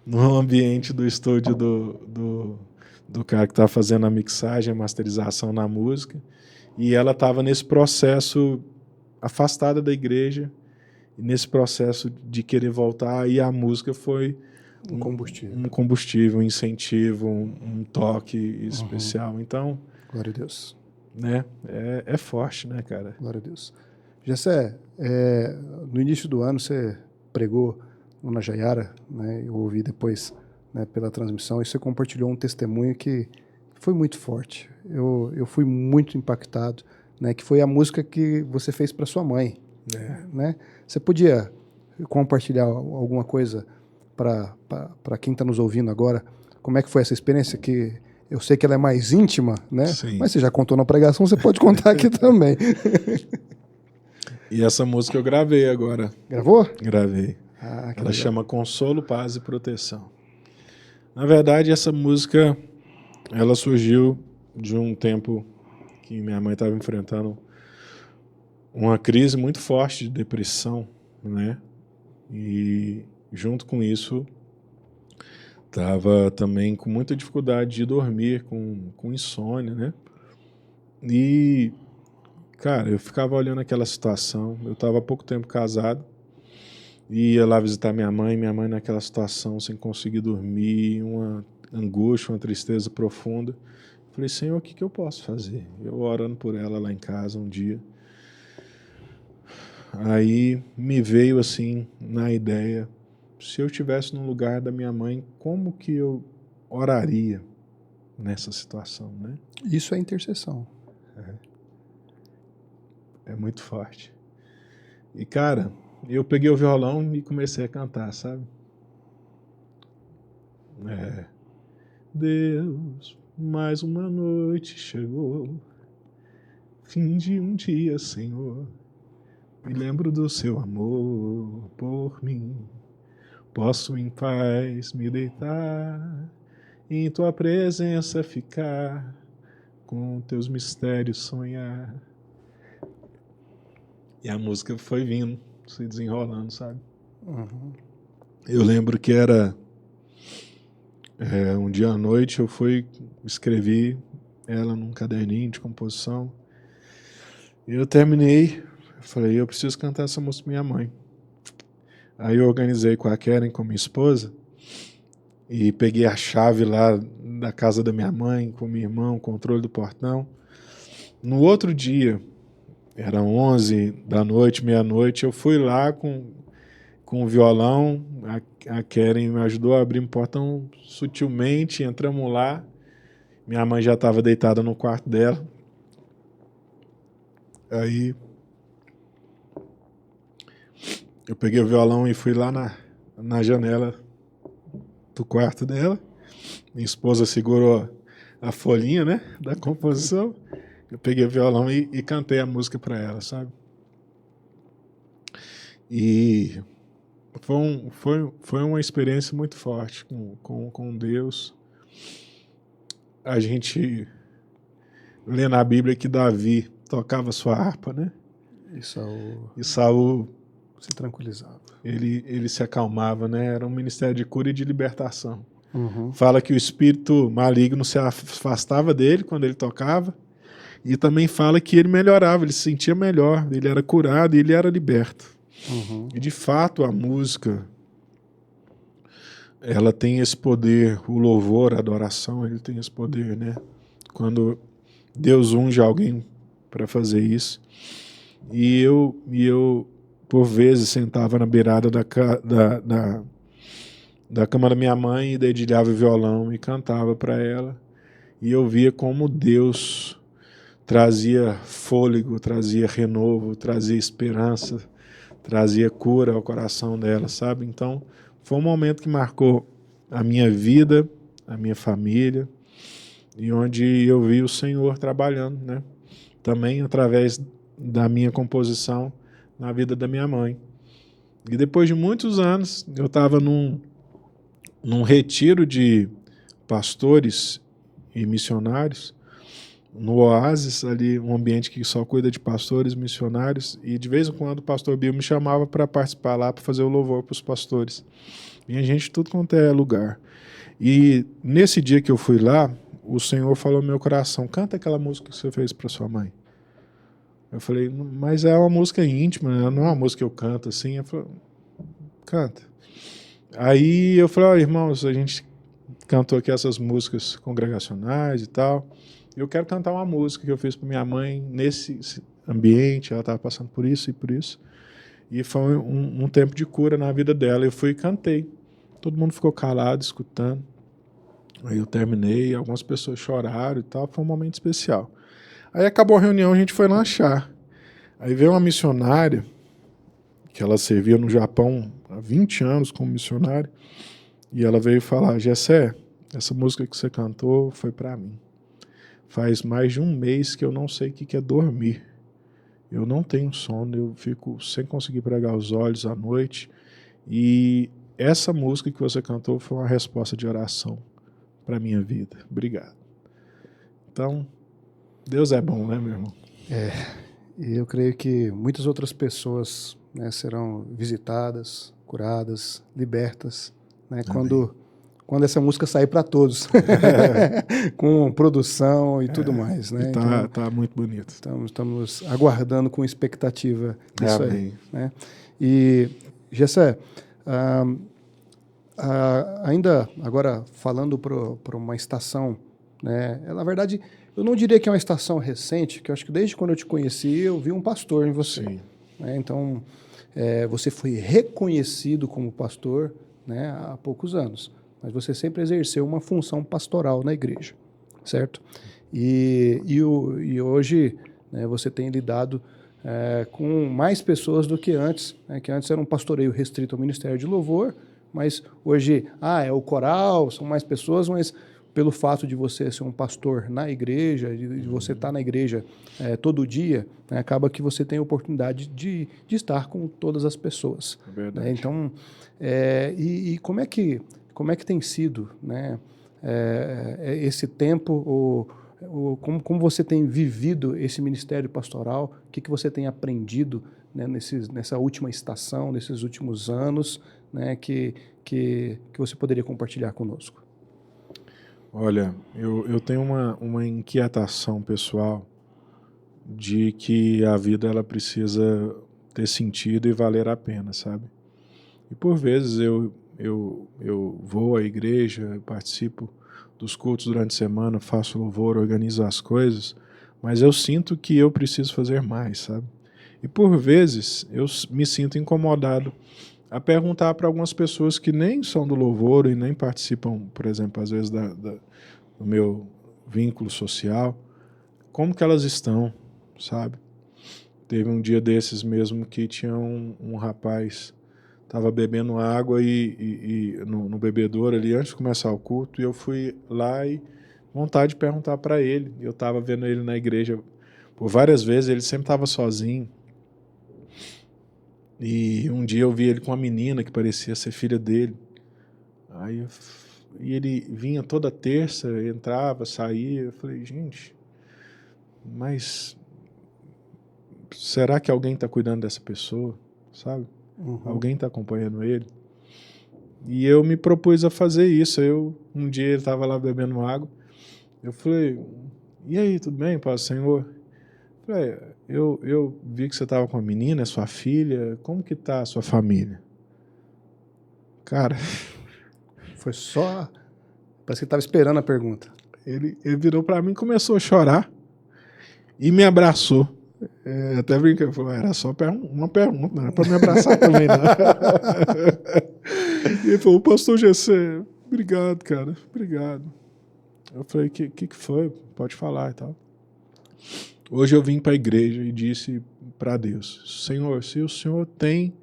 A: no ambiente do estúdio do cara que estava fazendo a mixagem, a masterização na música. E ela estava nesse processo afastada da igreja, e nesse processo de querer voltar, e a música foi um combustível, um incentivo, um toque especial. Então,
B: glória a Deus.
A: Né, é forte, né, cara?
B: Glória a Deus. Gessé, no início do ano você pregou na Jaiara, né? Eu ouvi depois, né, pela transmissão, e você compartilhou um testemunho que foi muito forte. Eu fui muito impactado, né? Que foi a música que você fez para sua mãe, né? Você podia compartilhar alguma coisa para quem está nos ouvindo agora? Como é que foi essa experiência? Que eu sei que ela é mais íntima, né?
A: Sim.
B: Mas você já contou na pregação, você pode contar aqui também.
A: E essa música eu gravei agora.
B: Gravou?
A: Gravei.
B: Ela
A: legal. Chama Consolo, Paz e Proteção. Na verdade, essa música, ela surgiu de um tempo que minha mãe estava enfrentando uma crise muito forte de depressão, né? E junto com isso, estava também com muita dificuldade de dormir, com insônia, né? E, cara, eu ficava olhando aquela situação. Eu estava há pouco tempo casado, e ia lá visitar minha mãe naquela situação, sem conseguir dormir, uma angústia, uma tristeza profunda. Falei, Senhor, o que eu posso fazer? Eu orando por ela lá em casa um dia. Aí me veio assim, na ideia, se eu estivesse no lugar da minha mãe, como que eu oraria nessa situação, né?
B: Isso é intercessão.
A: É muito forte. E, cara, eu peguei o violão e comecei a cantar, sabe? Deus, mais uma noite chegou, fim de um dia, Senhor. Me lembro do seu amor por mim. Posso em paz me deitar, em tua presença ficar, com teus mistérios sonhar. E a música foi vindo, se desenrolando, sabe? Eu lembro que era um dia à noite, eu escrevi ela num caderninho de composição. E eu terminei, falei, eu preciso cantar essa música pra minha mãe. Aí eu organizei com a Karen, com minha esposa, e peguei a chave lá da casa da minha mãe, com meu irmão, o controle do portão. No outro dia, era 11 da noite, meia-noite, eu fui lá com o violão, a Karen me ajudou a abrir o portão sutilmente, entramos lá, minha mãe já estava deitada no quarto dela. Aí eu peguei o violão e fui lá na janela do quarto dela. Minha esposa segurou a folhinha, né, da composição. Eu peguei o violão e cantei a música para ela, sabe? E foi uma experiência muito forte com Deus. A gente lê na Bíblia que Davi tocava sua harpa, né? E Saul
B: se tranquilizava.
A: Ele se acalmava, né? Era um ministério de cura e de libertação. Fala que o espírito maligno se afastava dele quando ele tocava, e também fala que ele melhorava, ele se sentia melhor, ele era curado e ele era liberto. E de fato a música, ela tem esse poder, o louvor, a adoração, ele tem esse poder, né? Quando Deus unge alguém para fazer isso. E eu por vezes sentava na beirada da cama da minha mãe e dedilhava o violão e cantava para ela. E eu via como Deus trazia fôlego, trazia renovo, trazia esperança, trazia cura ao coração dela, sabe? Então, foi um momento que marcou a minha vida, a minha família, e onde eu vi o Senhor trabalhando, né? Também através da minha composição na vida da minha mãe. E depois de muitos anos, eu estava num retiro de pastores e missionários, no Oásis, ali, um ambiente que só cuida de pastores e missionários, e de vez em quando o pastor Bill me chamava para participar lá, para fazer o louvor para os pastores. E a gente, tudo quanto é lugar. E nesse dia que eu fui lá, o Senhor falou no meu coração: canta aquela música que você fez para sua mãe. Eu falei: mas é uma música íntima, não é uma música que eu canto assim. Eu falei: canta. Aí eu falei: irmãos, a gente cantou aqui essas músicas congregacionais e tal. Eu quero cantar uma música que eu fiz para minha mãe nesse ambiente, ela estava passando por isso e por isso. E foi um tempo de cura na vida dela. Eu fui e cantei. Todo mundo ficou calado, escutando. Aí eu terminei, algumas pessoas choraram e tal, foi um momento especial. Aí acabou a reunião, a gente foi lanchar. Aí veio uma missionária, que ela servia no Japão há 20 anos como missionária, e ela veio falar: Gessé, essa música que você cantou foi para mim. Faz mais de um mês que eu não sei o que é dormir. Eu não tenho sono, eu fico sem conseguir pregar os olhos à noite. E essa música que você cantou foi uma resposta de oração para a minha vida. Obrigado. Então, Deus é bom, né, meu irmão?
B: E eu creio que muitas outras pessoas, né, serão visitadas, curadas, libertas, né, quando essa música sair para todos, com produção e tudo mais, né?
A: Tá muito bonito.
B: Estamos aguardando com expectativa isso aí,
A: Amém.
B: né? E Gessé, ainda agora falando para uma estação, né? Na verdade, eu não diria que é uma estação recente, que eu acho que desde quando eu te conheci eu vi um pastor em você.
A: Sim.
B: Né? Então, você foi reconhecido como pastor, né, há poucos anos, mas você sempre exerceu uma função pastoral na igreja, certo? E hoje, né, você tem lidado com mais pessoas do que antes, né, que antes era um pastoreio restrito ao Ministério de Louvor, mas hoje é o coral, são mais pessoas, mas pelo fato de você ser um pastor na igreja, de você estar na igreja todo dia, né, acaba que você tem a oportunidade de estar com todas as pessoas.
A: É verdade.
B: Né? Então, e como é que tem sido, né, esse tempo, como você tem vivido esse ministério pastoral, o que você tem aprendido, né, nessa última estação, nesses últimos anos, né, que você poderia compartilhar conosco?
A: Olha, eu tenho uma inquietação pessoal de que a vida ela precisa ter sentido e valer a pena, sabe? E por vezes eu vou à igreja, participo dos cultos durante a semana, faço louvor, organizo as coisas, mas eu sinto que eu preciso fazer mais, sabe? E por vezes eu me sinto incomodado a perguntar para algumas pessoas que nem são do louvor e nem participam, por exemplo, às vezes do meu vínculo social, como que elas estão, sabe? Teve um dia desses mesmo que tinha um rapaz, estava bebendo água no bebedouro ali antes de começar o culto, e eu fui lá e vontade de perguntar para ele. Eu estava vendo ele na igreja por várias vezes, ele sempre estava sozinho. E um dia eu vi ele com uma menina que parecia ser filha dele. E ele vinha toda terça, entrava, saía. Eu falei: gente, mas será que alguém está cuidando dessa pessoa, sabe?
B: Uhum.
A: Alguém está acompanhando ele? E eu me propus a fazer isso. Um dia ele estava lá bebendo água. Eu falei: e aí, tudo bem, Pai do Senhor? Eu falei: eu vi que você estava com a menina, é sua filha. Como que está a sua família? Cara,
B: foi só... Parece que ele estava esperando a pergunta.
A: Ele virou para mim, começou a chorar e me abraçou. Até brinquei, falou: era só uma pergunta, não era para me abraçar também, não. E ele falou, pastor Gessé, obrigado, cara, obrigado. Eu falei, que foi? Pode falar e tal. Hoje eu vim para a igreja e disse para Deus, Senhor, se o Senhor tem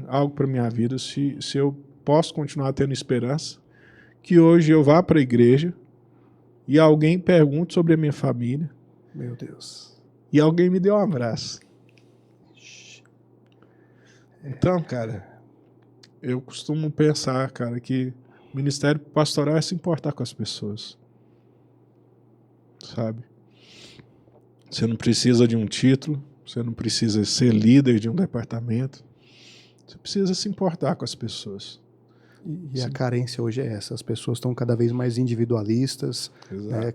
A: algo para minha vida, se eu posso continuar tendo esperança, que hoje eu vá para a igreja e alguém pergunte sobre a minha família.
B: Meu Deus.
A: E alguém me deu um abraço. Então, cara, eu costumo pensar, cara, que o ministério pastoral é se importar com as pessoas. Sabe? Você não precisa de um título, você não precisa ser líder de um departamento. Você precisa se importar com as pessoas.
B: E a carência hoje é essa. As pessoas estão cada vez mais individualistas,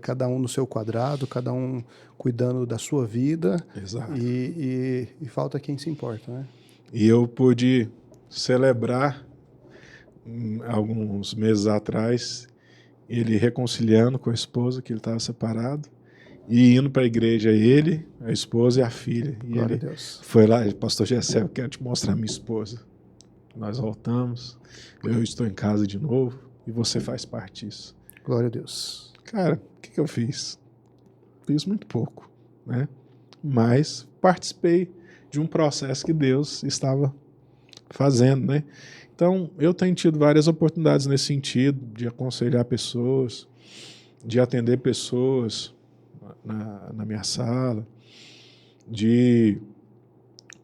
B: cada um no seu quadrado, cada um cuidando da sua vida.
A: Exato.
B: E falta quem se importa, né?
A: E eu pude celebrar, alguns meses atrás, ele reconciliando com a esposa, que ele estava separado, e indo para a igreja, ele, a esposa e a filha. E
B: Glória
A: ele
B: a Deus.
A: foi lá, pastor Gessé, eu quero te mostrar minha esposa. Nós voltamos, eu estou em casa de novo, e você faz parte disso.
B: Glória a Deus.
A: Cara, o que eu fiz? Fiz muito pouco, né? Mas participei de um processo que Deus estava fazendo, né? Então, eu tenho tido várias oportunidades nesse sentido, de aconselhar pessoas, de atender pessoas na minha sala, de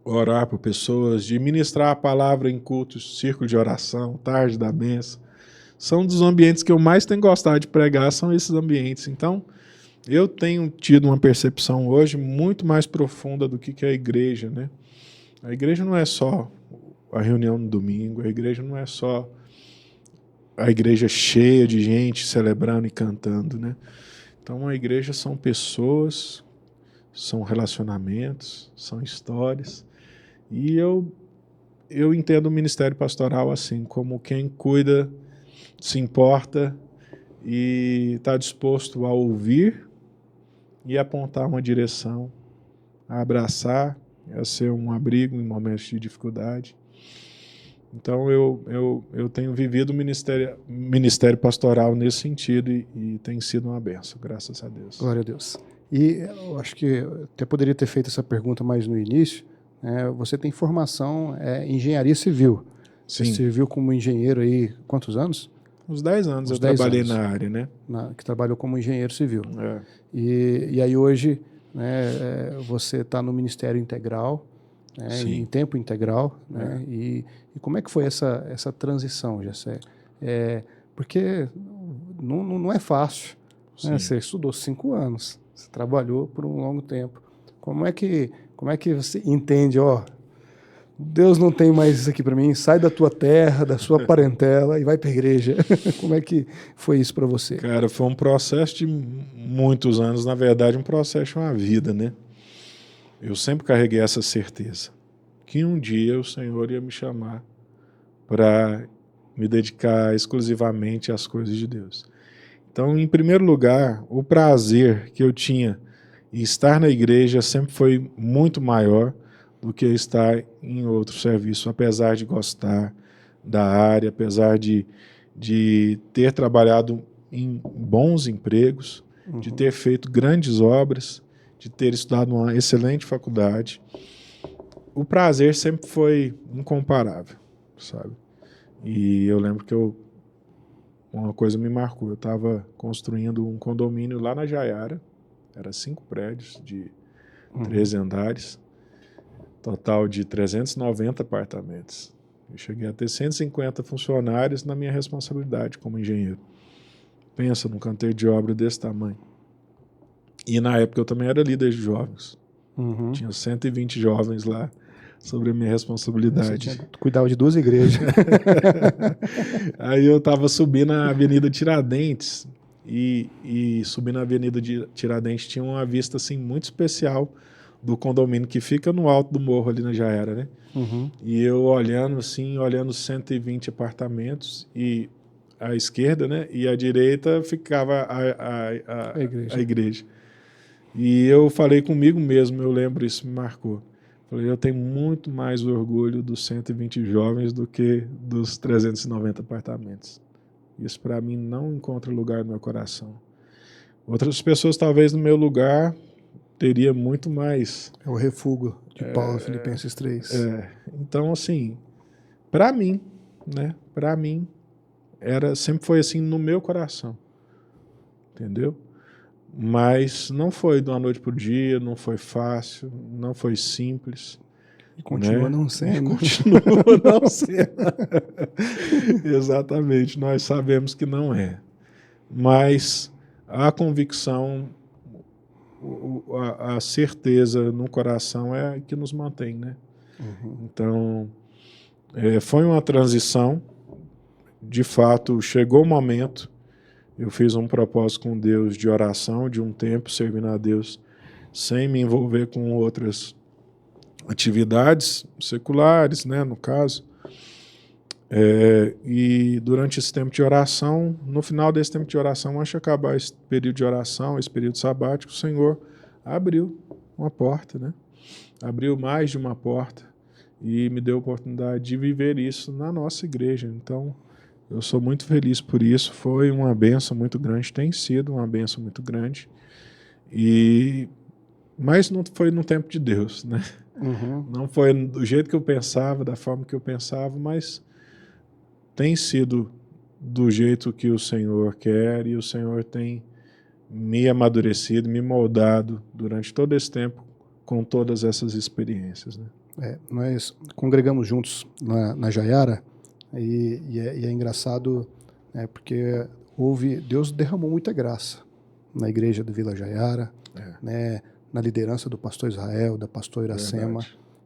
A: orar por pessoas, de ministrar a palavra em cultos, círculo de oração, tarde da bênção. São dos ambientes que eu mais tenho gostado de pregar, são esses ambientes. Então, eu tenho tido uma percepção hoje muito mais profunda do que é a igreja, né? A igreja não é só a reunião no domingo, a igreja não é só a igreja cheia de gente celebrando e cantando, né? Então, a igreja são pessoas, são relacionamentos, são histórias. E eu entendo o ministério pastoral assim, como quem cuida, se importa e está disposto a ouvir e apontar uma direção, a abraçar, a ser um abrigo em momentos de dificuldade. Então eu tenho vivido o ministério pastoral nesse sentido e tem sido uma benção, graças a Deus.
B: Glória a Deus. E eu acho que eu até poderia ter feito essa pergunta mais no início. Você tem formação em engenharia civil.
A: Sim.
B: Você serviu como engenheiro aí quantos anos?
A: Uns 10 anos
B: Uns
A: eu
B: 10
A: trabalhei
B: anos.
A: na área, né?
B: Que trabalhou como engenheiro civil.
A: É.
B: E aí hoje, né, você está no Ministério Integral, né, em tempo integral, né? E como é que foi essa transição, Gessé? Porque não é fácil. Né? Você estudou 5 anos, você trabalhou por um longo tempo. Como é que você entende, Deus não tem mais isso aqui para mim, sai da tua terra, da sua parentela e vai para a igreja. Como é que foi isso para você?
A: Cara, foi um processo de muitos anos, na verdade um processo de uma vida, né? Eu sempre carreguei essa certeza, que um dia o Senhor ia me chamar para me dedicar exclusivamente às coisas de Deus. Então, em primeiro lugar, o prazer que eu tinha em estar na igreja sempre foi muito maior do que estar em outro serviço, apesar de gostar da área, apesar de ter trabalhado em bons empregos, de ter feito grandes obras, de ter estudado numa excelente faculdade. O prazer sempre foi incomparável, sabe? E eu lembro que uma coisa me marcou. Eu estava construindo um condomínio lá na Jaiara, era 5 prédios de 13 andares, total de 390 apartamentos. Eu cheguei a ter 150 funcionários na minha responsabilidade como engenheiro. Pensa num canteiro de obra desse tamanho. E na época eu também era líder de jovens. Tinha 120 jovens lá sobre a minha responsabilidade.
B: Você cuidava de 2 igrejas.
A: Aí eu estava subindo a Avenida Tiradentes e subindo a Avenida Tiradentes tinha uma vista assim muito especial do condomínio que fica no alto do morro ali na Jaiara, né? E eu olhando 120 apartamentos e à esquerda, né? E à direita ficava a igreja. E eu falei comigo mesmo, eu lembro, isso me marcou. Falei, eu tenho muito mais orgulho dos 120 jovens do que dos 390 apartamentos. Isso para mim não encontra lugar no meu coração. Outras pessoas talvez no meu lugar teria muito mais.
B: É o refúgio de Paulo, Filipenses 3.
A: Então, assim, para mim, né? Para mim, sempre foi assim no meu coração. Entendeu? Mas não foi de uma noite para o dia, não foi fácil, não foi simples.
B: E continua
A: né?
B: não sendo.
A: E continua não sendo. Exatamente, nós sabemos que não é. Mas a convicção, a certeza no coração é que nos mantém, né?
B: Uhum.
A: Então, foi uma transição. De fato, chegou o momento. Eu fiz um propósito com Deus de oração, de um tempo servindo a Deus, sem me envolver com outras atividades seculares, né, no caso. E durante esse tempo de oração, no final desse tempo de oração, antes de acabar esse período de oração, esse período sabático, o Senhor abriu uma porta, né? Abriu mais de uma porta e me deu a oportunidade de viver isso na nossa igreja. Então, eu sou muito feliz por isso. Foi uma bênção muito grande, tem sido uma bênção muito grande. Mas não foi no tempo de Deus, né?
B: Uhum.
A: Não foi do jeito que eu pensava, da forma que eu pensava, mas tem sido do jeito que o Senhor quer, e o Senhor tem me amadurecido, me moldado durante todo esse tempo com todas essas experiências, né?
B: Nós congregamos juntos na Jaiara e é engraçado, né, porque Deus derramou muita graça na igreja do Vila Jaiara, né, na liderança do pastor Israel, da pastora Iracema.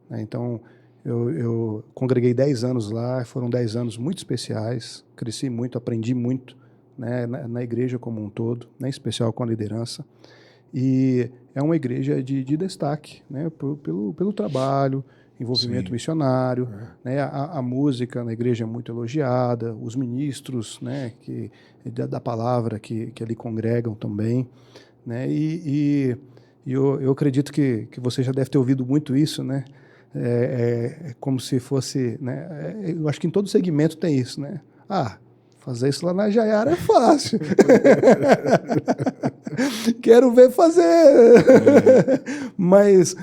B: Né, então, eu congreguei 10 anos lá, foram 10 anos muito especiais, cresci muito, aprendi muito, né, na igreja como um todo, né, em especial com a liderança. E é uma igreja de destaque, né, pelo trabalho, envolvimento missionário, né, a música na igreja é muito elogiada, os ministros, né, da palavra que ali congregam também, né, e eu acredito que você já deve ter ouvido muito isso, né, é como se fosse, né, eu acho que em todo segmento tem isso, né, fazer isso lá na Jaiara é fácil. Quero ver fazer. Mas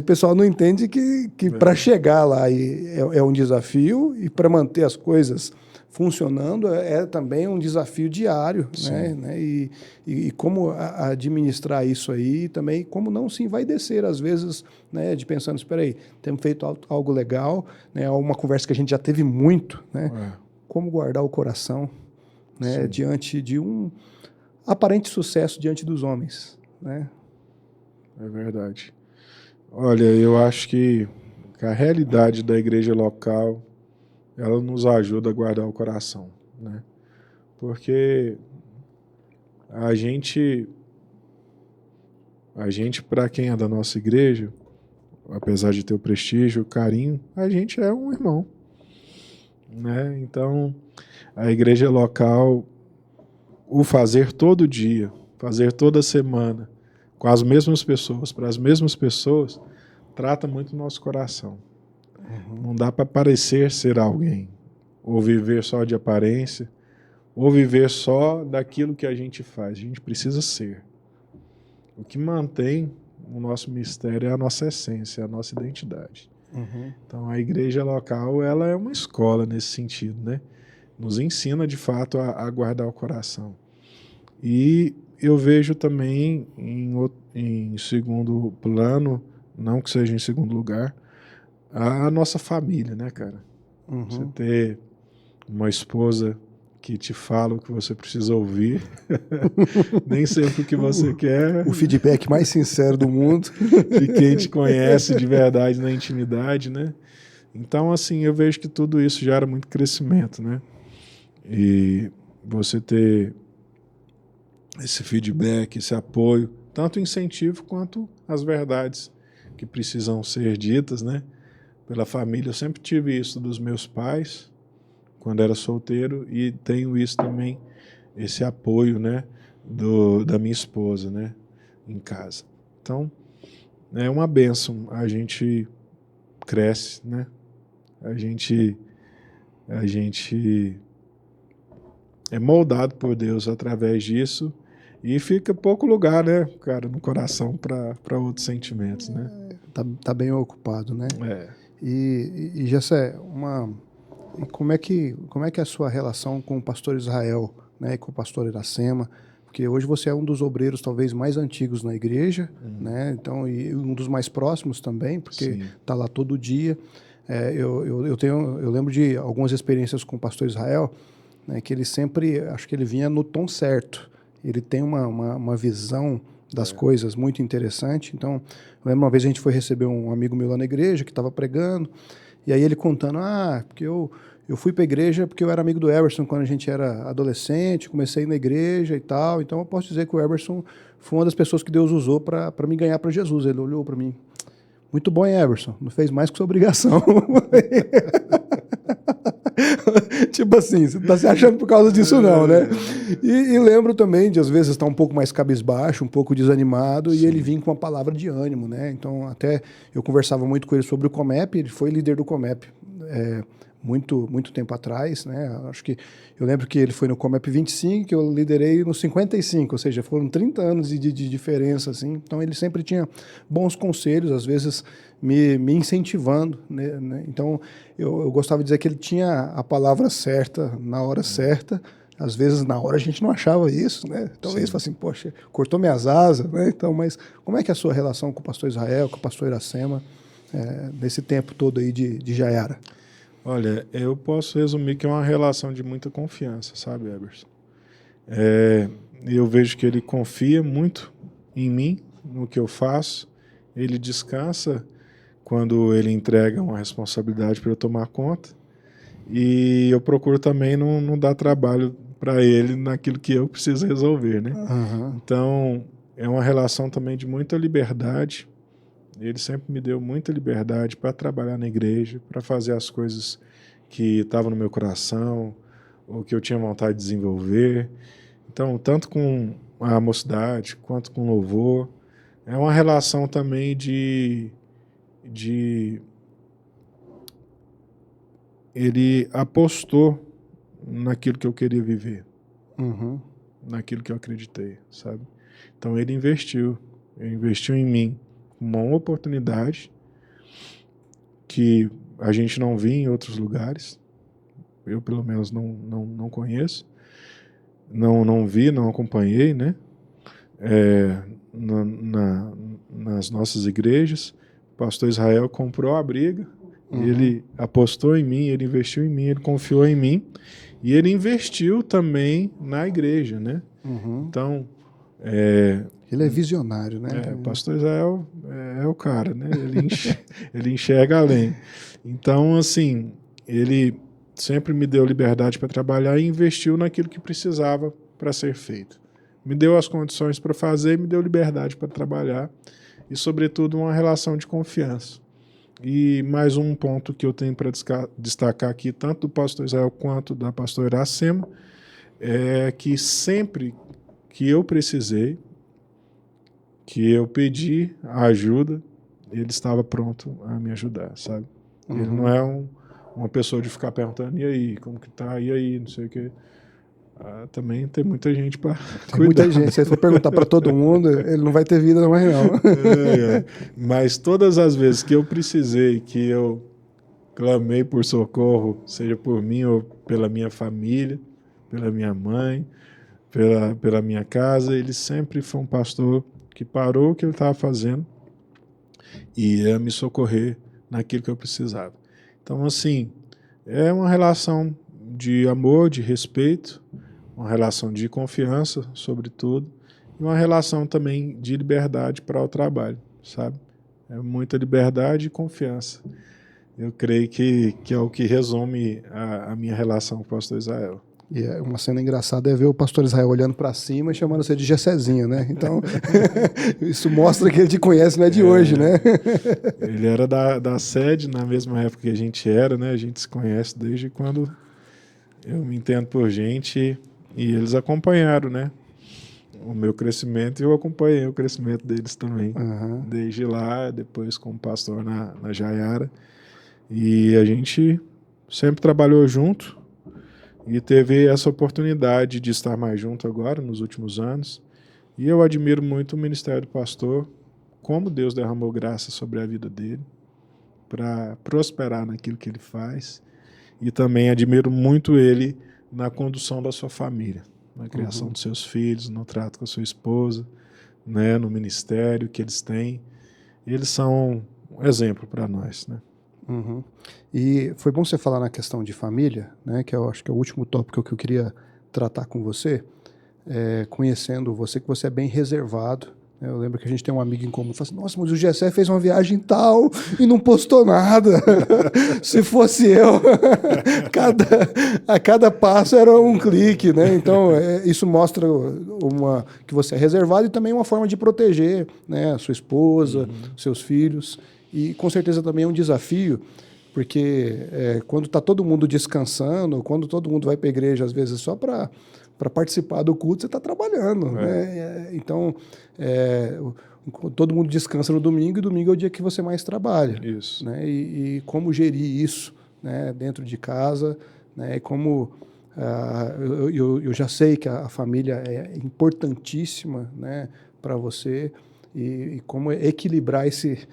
B: o pessoal não entende que para chegar lá é um desafio, e para manter as coisas funcionando é também um desafio diário, né? E como administrar isso aí também, como não se envaidecer às vezes, né? De pensando, espera aí, temos feito algo legal, né? Uma conversa que a gente já teve muito, né? Como guardar o coração, né? Diante de um aparente sucesso diante dos homens, né?
A: É verdade. Olha, eu acho que a realidade da igreja local, ela nos ajuda a guardar o coração, né? Porque a gente para quem é da nossa igreja, apesar de ter o prestígio, o carinho, a gente é um irmão, né? Então, a igreja local, o fazer todo dia, fazer toda semana, com as mesmas pessoas, para as mesmas pessoas, trata muito o nosso coração. Não dá para parecer ser alguém, ou viver só de aparência, ou viver só daquilo que a gente faz. A gente precisa ser. O que mantém o nosso mistério é a nossa essência, a nossa identidade. Então, a igreja local, ela é uma escola nesse sentido, né? Nos ensina, de fato, a guardar o coração. E eu vejo também, em segundo plano, não que seja em segundo lugar, a nossa família, né, cara? Você ter uma esposa que te fala o que você precisa ouvir, nem sempre o que você quer.
B: O feedback mais sincero do mundo.
A: De quem te conhece de verdade na intimidade, né? Então, assim, eu vejo que tudo isso gera muito crescimento, né? E você ter esse feedback, esse apoio, tanto incentivo quanto as verdades que precisam ser ditas, né? Pela família. Eu sempre tive isso dos meus pais, quando era solteiro, e tenho isso também, esse apoio, né? Da minha esposa, né? Em casa. Então, é uma bênção. A gente cresce, né? A gente é moldado por Deus através disso e fica pouco lugar, né, cara, no coração para outros sentimentos, né?
B: Tá bem ocupado, né?
A: É.
B: E Gessé, e como é que é a sua relação com o pastor Israel, né, e com o pastor Iracema? Porque hoje você é um dos obreiros talvez mais antigos na igreja, né? Então, e um dos mais próximos também, porque está lá todo dia. Eu lembro de algumas experiências com o pastor Israel, né, que ele sempre, acho que ele vinha no tom certo. Ele tem uma visão das coisas muito interessante. Então, eu lembro uma vez a gente foi receber um amigo meu lá na igreja que estava pregando, e aí ele contando, porque eu fui para a igreja porque eu era amigo do Eberson quando a gente era adolescente, comecei na igreja e tal, então eu posso dizer que o Eberson foi uma das pessoas que Deus usou para me ganhar para Jesus. Ele olhou para mim, muito bom, hein, Eberson? Não fez mais que sua obrigação. Tipo assim, você não tá se achando por causa disso não, né? E lembro também de às vezes estar um pouco mais cabisbaixo, um pouco desanimado, e ele vinha com uma palavra de ânimo, né? Então até eu conversava muito com ele sobre o Comep, ele foi líder do Comep muito tempo atrás, né? Acho que eu lembro que ele foi no Comep 25, que eu liderei no 55, ou seja, foram 30 anos de diferença, assim. Então ele sempre tinha bons conselhos, às vezes me incentivando, né? Então eu gostava de dizer que ele tinha a palavra certa na hora certa. Às vezes na hora a gente não achava isso, né? Talvez fosse assim, poxa, cortou minhas asas, né? Então, mas como é que é a sua relação com o pastor Israel, com o pastor Iracema, nesse tempo todo aí de Jaiara?
A: Olha, eu posso resumir que é uma relação de muita confiança, sabe, Eberson? Eu vejo que ele confia muito em mim, no que eu faço. Ele descansa quando ele entrega uma responsabilidade para eu tomar conta. E eu procuro também não dar trabalho para ele naquilo que eu preciso resolver, né? Então, é uma relação também de muita liberdade. Ele sempre me deu muita liberdade para trabalhar na igreja, para fazer as coisas que estavam no meu coração, ou que eu tinha vontade de desenvolver. Então, tanto com a mocidade, quanto com o louvor, é uma relação também de ele apostou naquilo que eu queria viver, naquilo que eu acreditei, sabe? Então, ele investiu em mim uma oportunidade que a gente não via em outros lugares. Eu, pelo menos, não conheço. Não vi, não acompanhei, né? Nas nossas igrejas. O pastor Israel comprou a briga. Ele apostou em mim, ele investiu em mim, ele confiou em mim. E ele investiu também na igreja, né? Então...
B: ele é visionário, né?
A: O pastor Israel é o cara, né? Ele enxerga além. Então, assim, ele sempre me deu liberdade para trabalhar e investiu naquilo que precisava para ser feito. Me deu as condições para fazer, me deu liberdade para trabalhar e, sobretudo, uma relação de confiança. E mais um ponto que eu tenho para destacar aqui, tanto do pastor Israel quanto da pastora Iracema, é que sempre que eu precisei, que eu pedi a ajuda, ele estava pronto a me ajudar, sabe? Ele não é uma pessoa de ficar perguntando, e aí, como que tá? E aí, não sei o quê. Também tem muita gente para cuidar.
B: Tem muita gente, se ele for perguntar para todo mundo, ele não vai ter vida mais não.
A: Mas todas as vezes que eu precisei, que eu clamei por socorro, seja por mim ou pela minha família, pela minha mãe, pela minha casa, ele sempre foi um pastor que parou o que ele estava fazendo e ia me socorrer naquilo que eu precisava. Então, assim, é uma relação de amor, de respeito, uma relação de confiança, sobretudo, e uma relação também de liberdade para o trabalho, sabe? É muita liberdade e confiança. Eu creio que é o que resume a minha relação com o pastor Israel.
B: E uma cena engraçada é ver o pastor Israel olhando para cima e chamando você de Gessezinho, né? Então, isso mostra que ele te conhece, não é de hoje, né?
A: Ele era da sede na mesma época que a gente era, né? A gente se conhece desde quando eu me entendo por gente e eles acompanharam, né? o meu crescimento e eu acompanhei o crescimento deles também.
B: Uhum.
A: Desde lá, depois como pastor na Jaiara. E a gente sempre trabalhou junto e teve essa oportunidade de estar mais junto agora, nos últimos anos. E eu admiro muito o ministério do pastor, como Deus derramou graça sobre a vida dele, para prosperar naquilo que ele faz. E também admiro muito ele na condução da sua família, na criação dos seus filhos, no trato com a sua esposa, né, no ministério que eles têm. Eles são um exemplo para nós, né?
B: Uhum. E foi bom você falar na questão de família, né, que eu acho que é o último tópico que eu queria tratar com você, conhecendo você, que você é bem reservado. Eu lembro que a gente tem um amigo em comum que fala assim, nossa, mas o Gessé fez uma viagem tal e não postou nada. Se fosse eu, a cada passo era um clique, né? Então, isso mostra que você é reservado e também uma forma de proteger, né, a sua esposa, seus filhos. E com certeza também é um desafio, porque quando está todo mundo descansando, quando todo mundo vai para a igreja, às vezes só para participar do culto, você está trabalhando. Né? Então, todo mundo descansa no domingo, e domingo é o dia que você mais trabalha.
A: Isso.
B: Né? E como gerir isso, né, dentro de casa, né, e como... eu já sei que a família é importantíssima, né, para você, e como equilibrar esse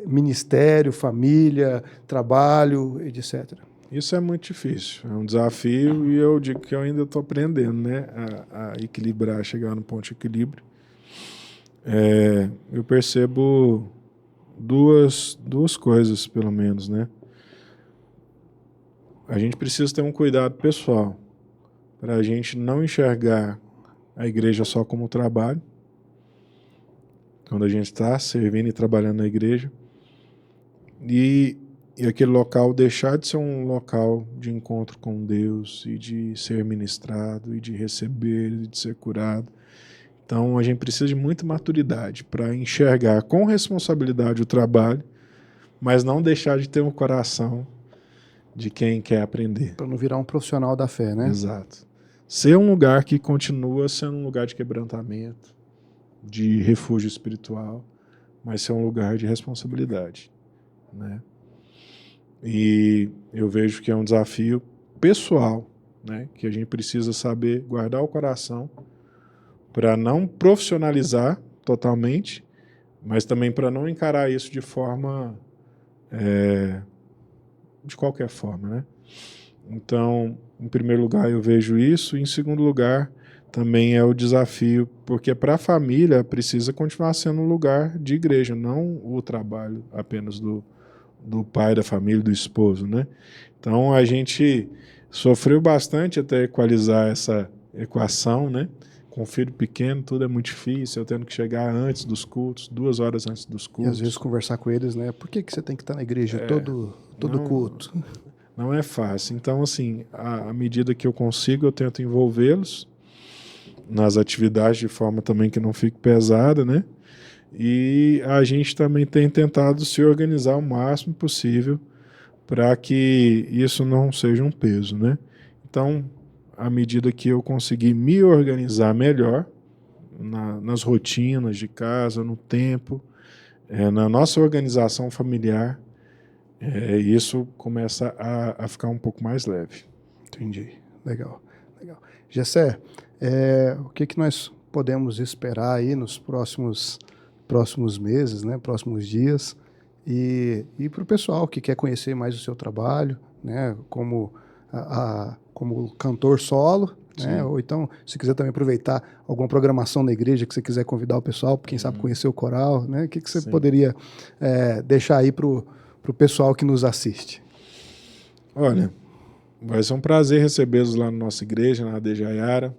B: ministério, família, trabalho, etc.
A: Isso é muito difícil, é um desafio e eu digo que eu ainda estou aprendendo, né, a equilibrar, chegar no ponto de equilíbrio. Eu percebo duas coisas, pelo menos, né? A gente precisa ter um cuidado pessoal para a gente não enxergar a igreja só como trabalho, quando a gente está servindo e trabalhando na igreja, e aquele local deixar de ser um local de encontro com Deus e de ser ministrado e de receber e de ser curado. Então a gente precisa de muita maturidade para enxergar com responsabilidade o trabalho, mas não deixar de ter um coração de quem quer aprender.
B: Para não virar um profissional da fé, né?
A: Exato. Ser um lugar que continua sendo um lugar de quebrantamento, de refúgio espiritual, mas ser um lugar de responsabilidade, né? E eu vejo que é um desafio pessoal, né? Que a gente precisa saber guardar o coração para não profissionalizar totalmente, mas também para não encarar isso de forma de qualquer forma, né? Então, em primeiro lugar, eu vejo isso, e em segundo lugar, também é o desafio, porque para a família precisa continuar sendo um lugar de igreja, não o trabalho apenas do pai da família, do esposo, né? Então, a gente sofreu bastante até equalizar essa equação, né? Com filho pequeno, tudo é muito difícil, eu tendo que chegar antes dos cultos, 2 horas antes dos cultos.
B: E às vezes conversar com eles, né? Por que você tem que estar na igreja todo culto?
A: Não é fácil. Então, assim, à medida que eu consigo, eu tento envolvê-los nas atividades de forma também que não fique pesada, né? E a gente também tem tentado se organizar o máximo possível para que isso não seja um peso, né? Então, à medida que eu conseguir me organizar melhor nas rotinas de casa, no tempo, na nossa organização familiar, isso começa a ficar um pouco mais leve.
B: Entendi. Legal. Gessé, o que nós podemos esperar aí nos próximos meses, né, próximos dias, e para o pessoal que quer conhecer mais o seu trabalho, né, como cantor solo, né, ou então, se quiser também aproveitar alguma programação na igreja que você quiser convidar o pessoal, quem sabe conhecer o coral, né, o que você poderia deixar aí para o pessoal que nos assiste?
A: Olha, vai ser um prazer recebê-los lá na nossa igreja, na AD Jaiara.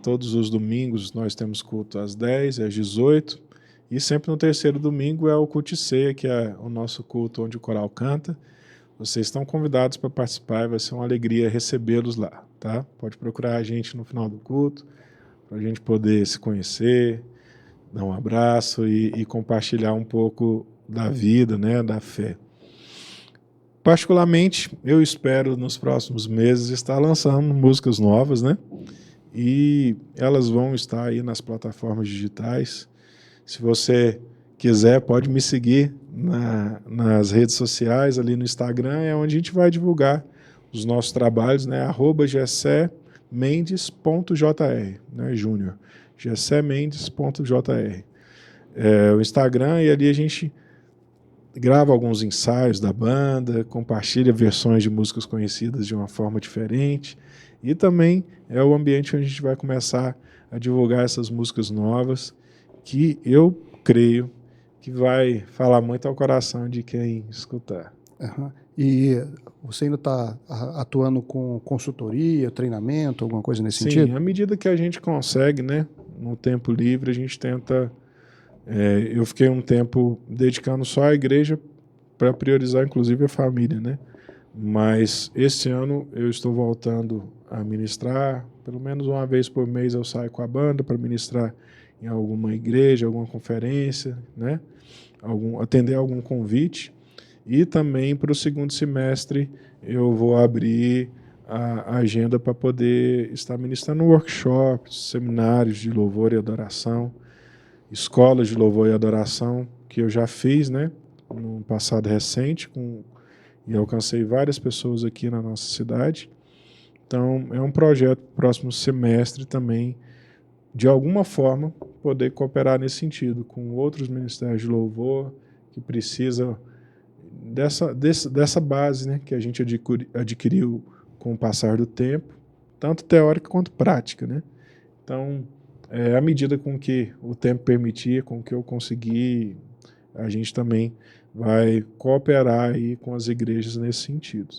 A: Todos os domingos nós temos culto às 10 e às 18, e sempre no terceiro domingo é o culto de ceia, que é o nosso culto onde o coral canta. Vocês estão convidados para participar e vai ser uma alegria recebê-los lá, tá? Pode procurar a gente no final do culto, para a gente poder se conhecer, dar um abraço e compartilhar um pouco da vida, né, da fé. Particularmente, eu espero nos próximos meses estar lançando músicas novas, né? e elas vão estar aí nas plataformas digitais. Se você quiser, pode me seguir nas redes sociais, ali no Instagram, é onde a gente vai divulgar os nossos trabalhos, né? @gessemendes.jr, né, Júnior? gessemendes.jr. O Instagram, e ali a gente grava alguns ensaios da banda, compartilha versões de músicas conhecidas de uma forma diferente, e também é o ambiente onde a gente vai começar a divulgar essas músicas novas, que eu creio que vai falar muito ao coração de quem escutar.
B: Uhum. E você ainda está atuando com consultoria, treinamento, alguma coisa nesse sentido?
A: Sim, à medida que a gente consegue, né, no tempo livre, a gente tenta. Eu fiquei um tempo dedicando só à igreja para priorizar, inclusive, a família, né? Mas esse ano eu estou voltando a ministrar, pelo menos uma vez por mês eu saio com a banda para ministrar em alguma igreja, alguma conferência, né? Atender algum convite. E também para o segundo semestre eu vou abrir a agenda para poder estar ministrando workshops, seminários de louvor e adoração, escolas de louvor e adoração, que eu já fiz, né, no passado recente, e alcancei várias pessoas aqui na nossa cidade. Então, é um projeto para o próximo semestre também, de alguma forma, poder cooperar nesse sentido, com outros ministérios de louvor que precisam dessa base, né, que a gente adquiriu com o passar do tempo, tanto teórica quanto prática, né? Então, à medida com que o tempo permitir, com que eu conseguir, a gente também vai cooperar aí com as igrejas nesse sentido.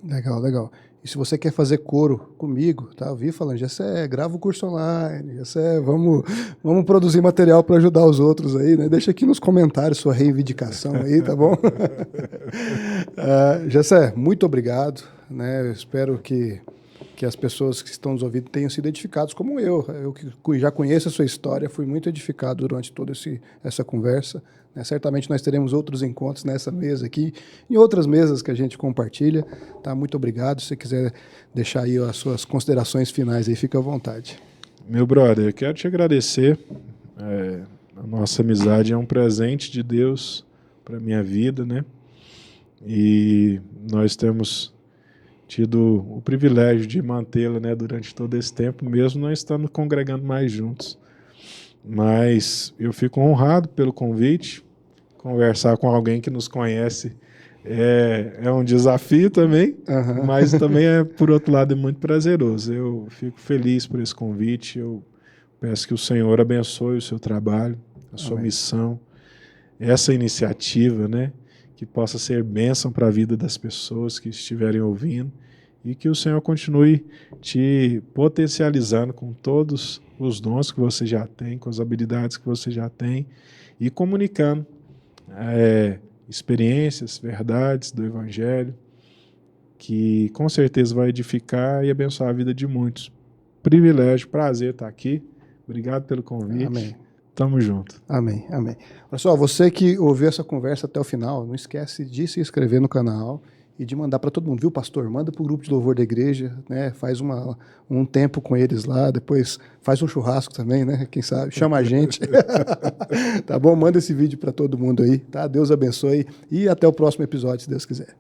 B: Legal, legal. E se você quer fazer coro comigo, tá? Eu vi falando, Gessé, grava o curso online, Gessé, vamos produzir material para ajudar os outros aí, né? Deixa aqui nos comentários sua reivindicação aí, tá bom? Gessé, muito obrigado, né? Eu espero que as pessoas que estão nos ouvindo tenham sido edificados como eu. Eu que já conheço a sua história, fui muito edificado durante toda essa conversa. Né? Certamente nós teremos outros encontros nessa mesa aqui, em outras mesas que a gente compartilha. Tá? Muito obrigado. Se você quiser deixar aí as suas considerações finais, aí fica à vontade.
A: Meu brother, eu quero te agradecer. A nossa amizade é um presente de Deus para a minha vida, né? E nós temos tido o privilégio de mantê-la, né, durante todo esse tempo, mesmo não estando congregando mais juntos. Mas eu fico honrado pelo convite. Conversar com alguém que nos conhece é um desafio também, mas também, por outro lado, é muito prazeroso. Eu fico feliz por esse convite. Eu peço que o Senhor abençoe o seu trabalho, a sua missão, essa iniciativa, né, que possa ser bênção para a vida das pessoas que estiverem ouvindo, e que o Senhor continue te potencializando com todos os dons que você já tem, com as habilidades que você já tem, e comunicando experiências, verdades do Evangelho, que com certeza vai edificar e abençoar a vida de muitos. Privilégio, prazer estar aqui. Obrigado pelo convite.
B: Amém.
A: Tamo junto.
B: Amém, amém. Olha só, você que ouviu essa conversa até o final, não esquece de se inscrever no canal e de mandar para todo mundo, viu, pastor? Manda para o grupo de louvor da igreja, né? Faz um tempo com eles lá, depois faz um churrasco também, né? Quem sabe, chama a gente. Tá bom? Manda esse vídeo para todo mundo aí, tá? Deus abençoe e até o próximo episódio, se Deus quiser.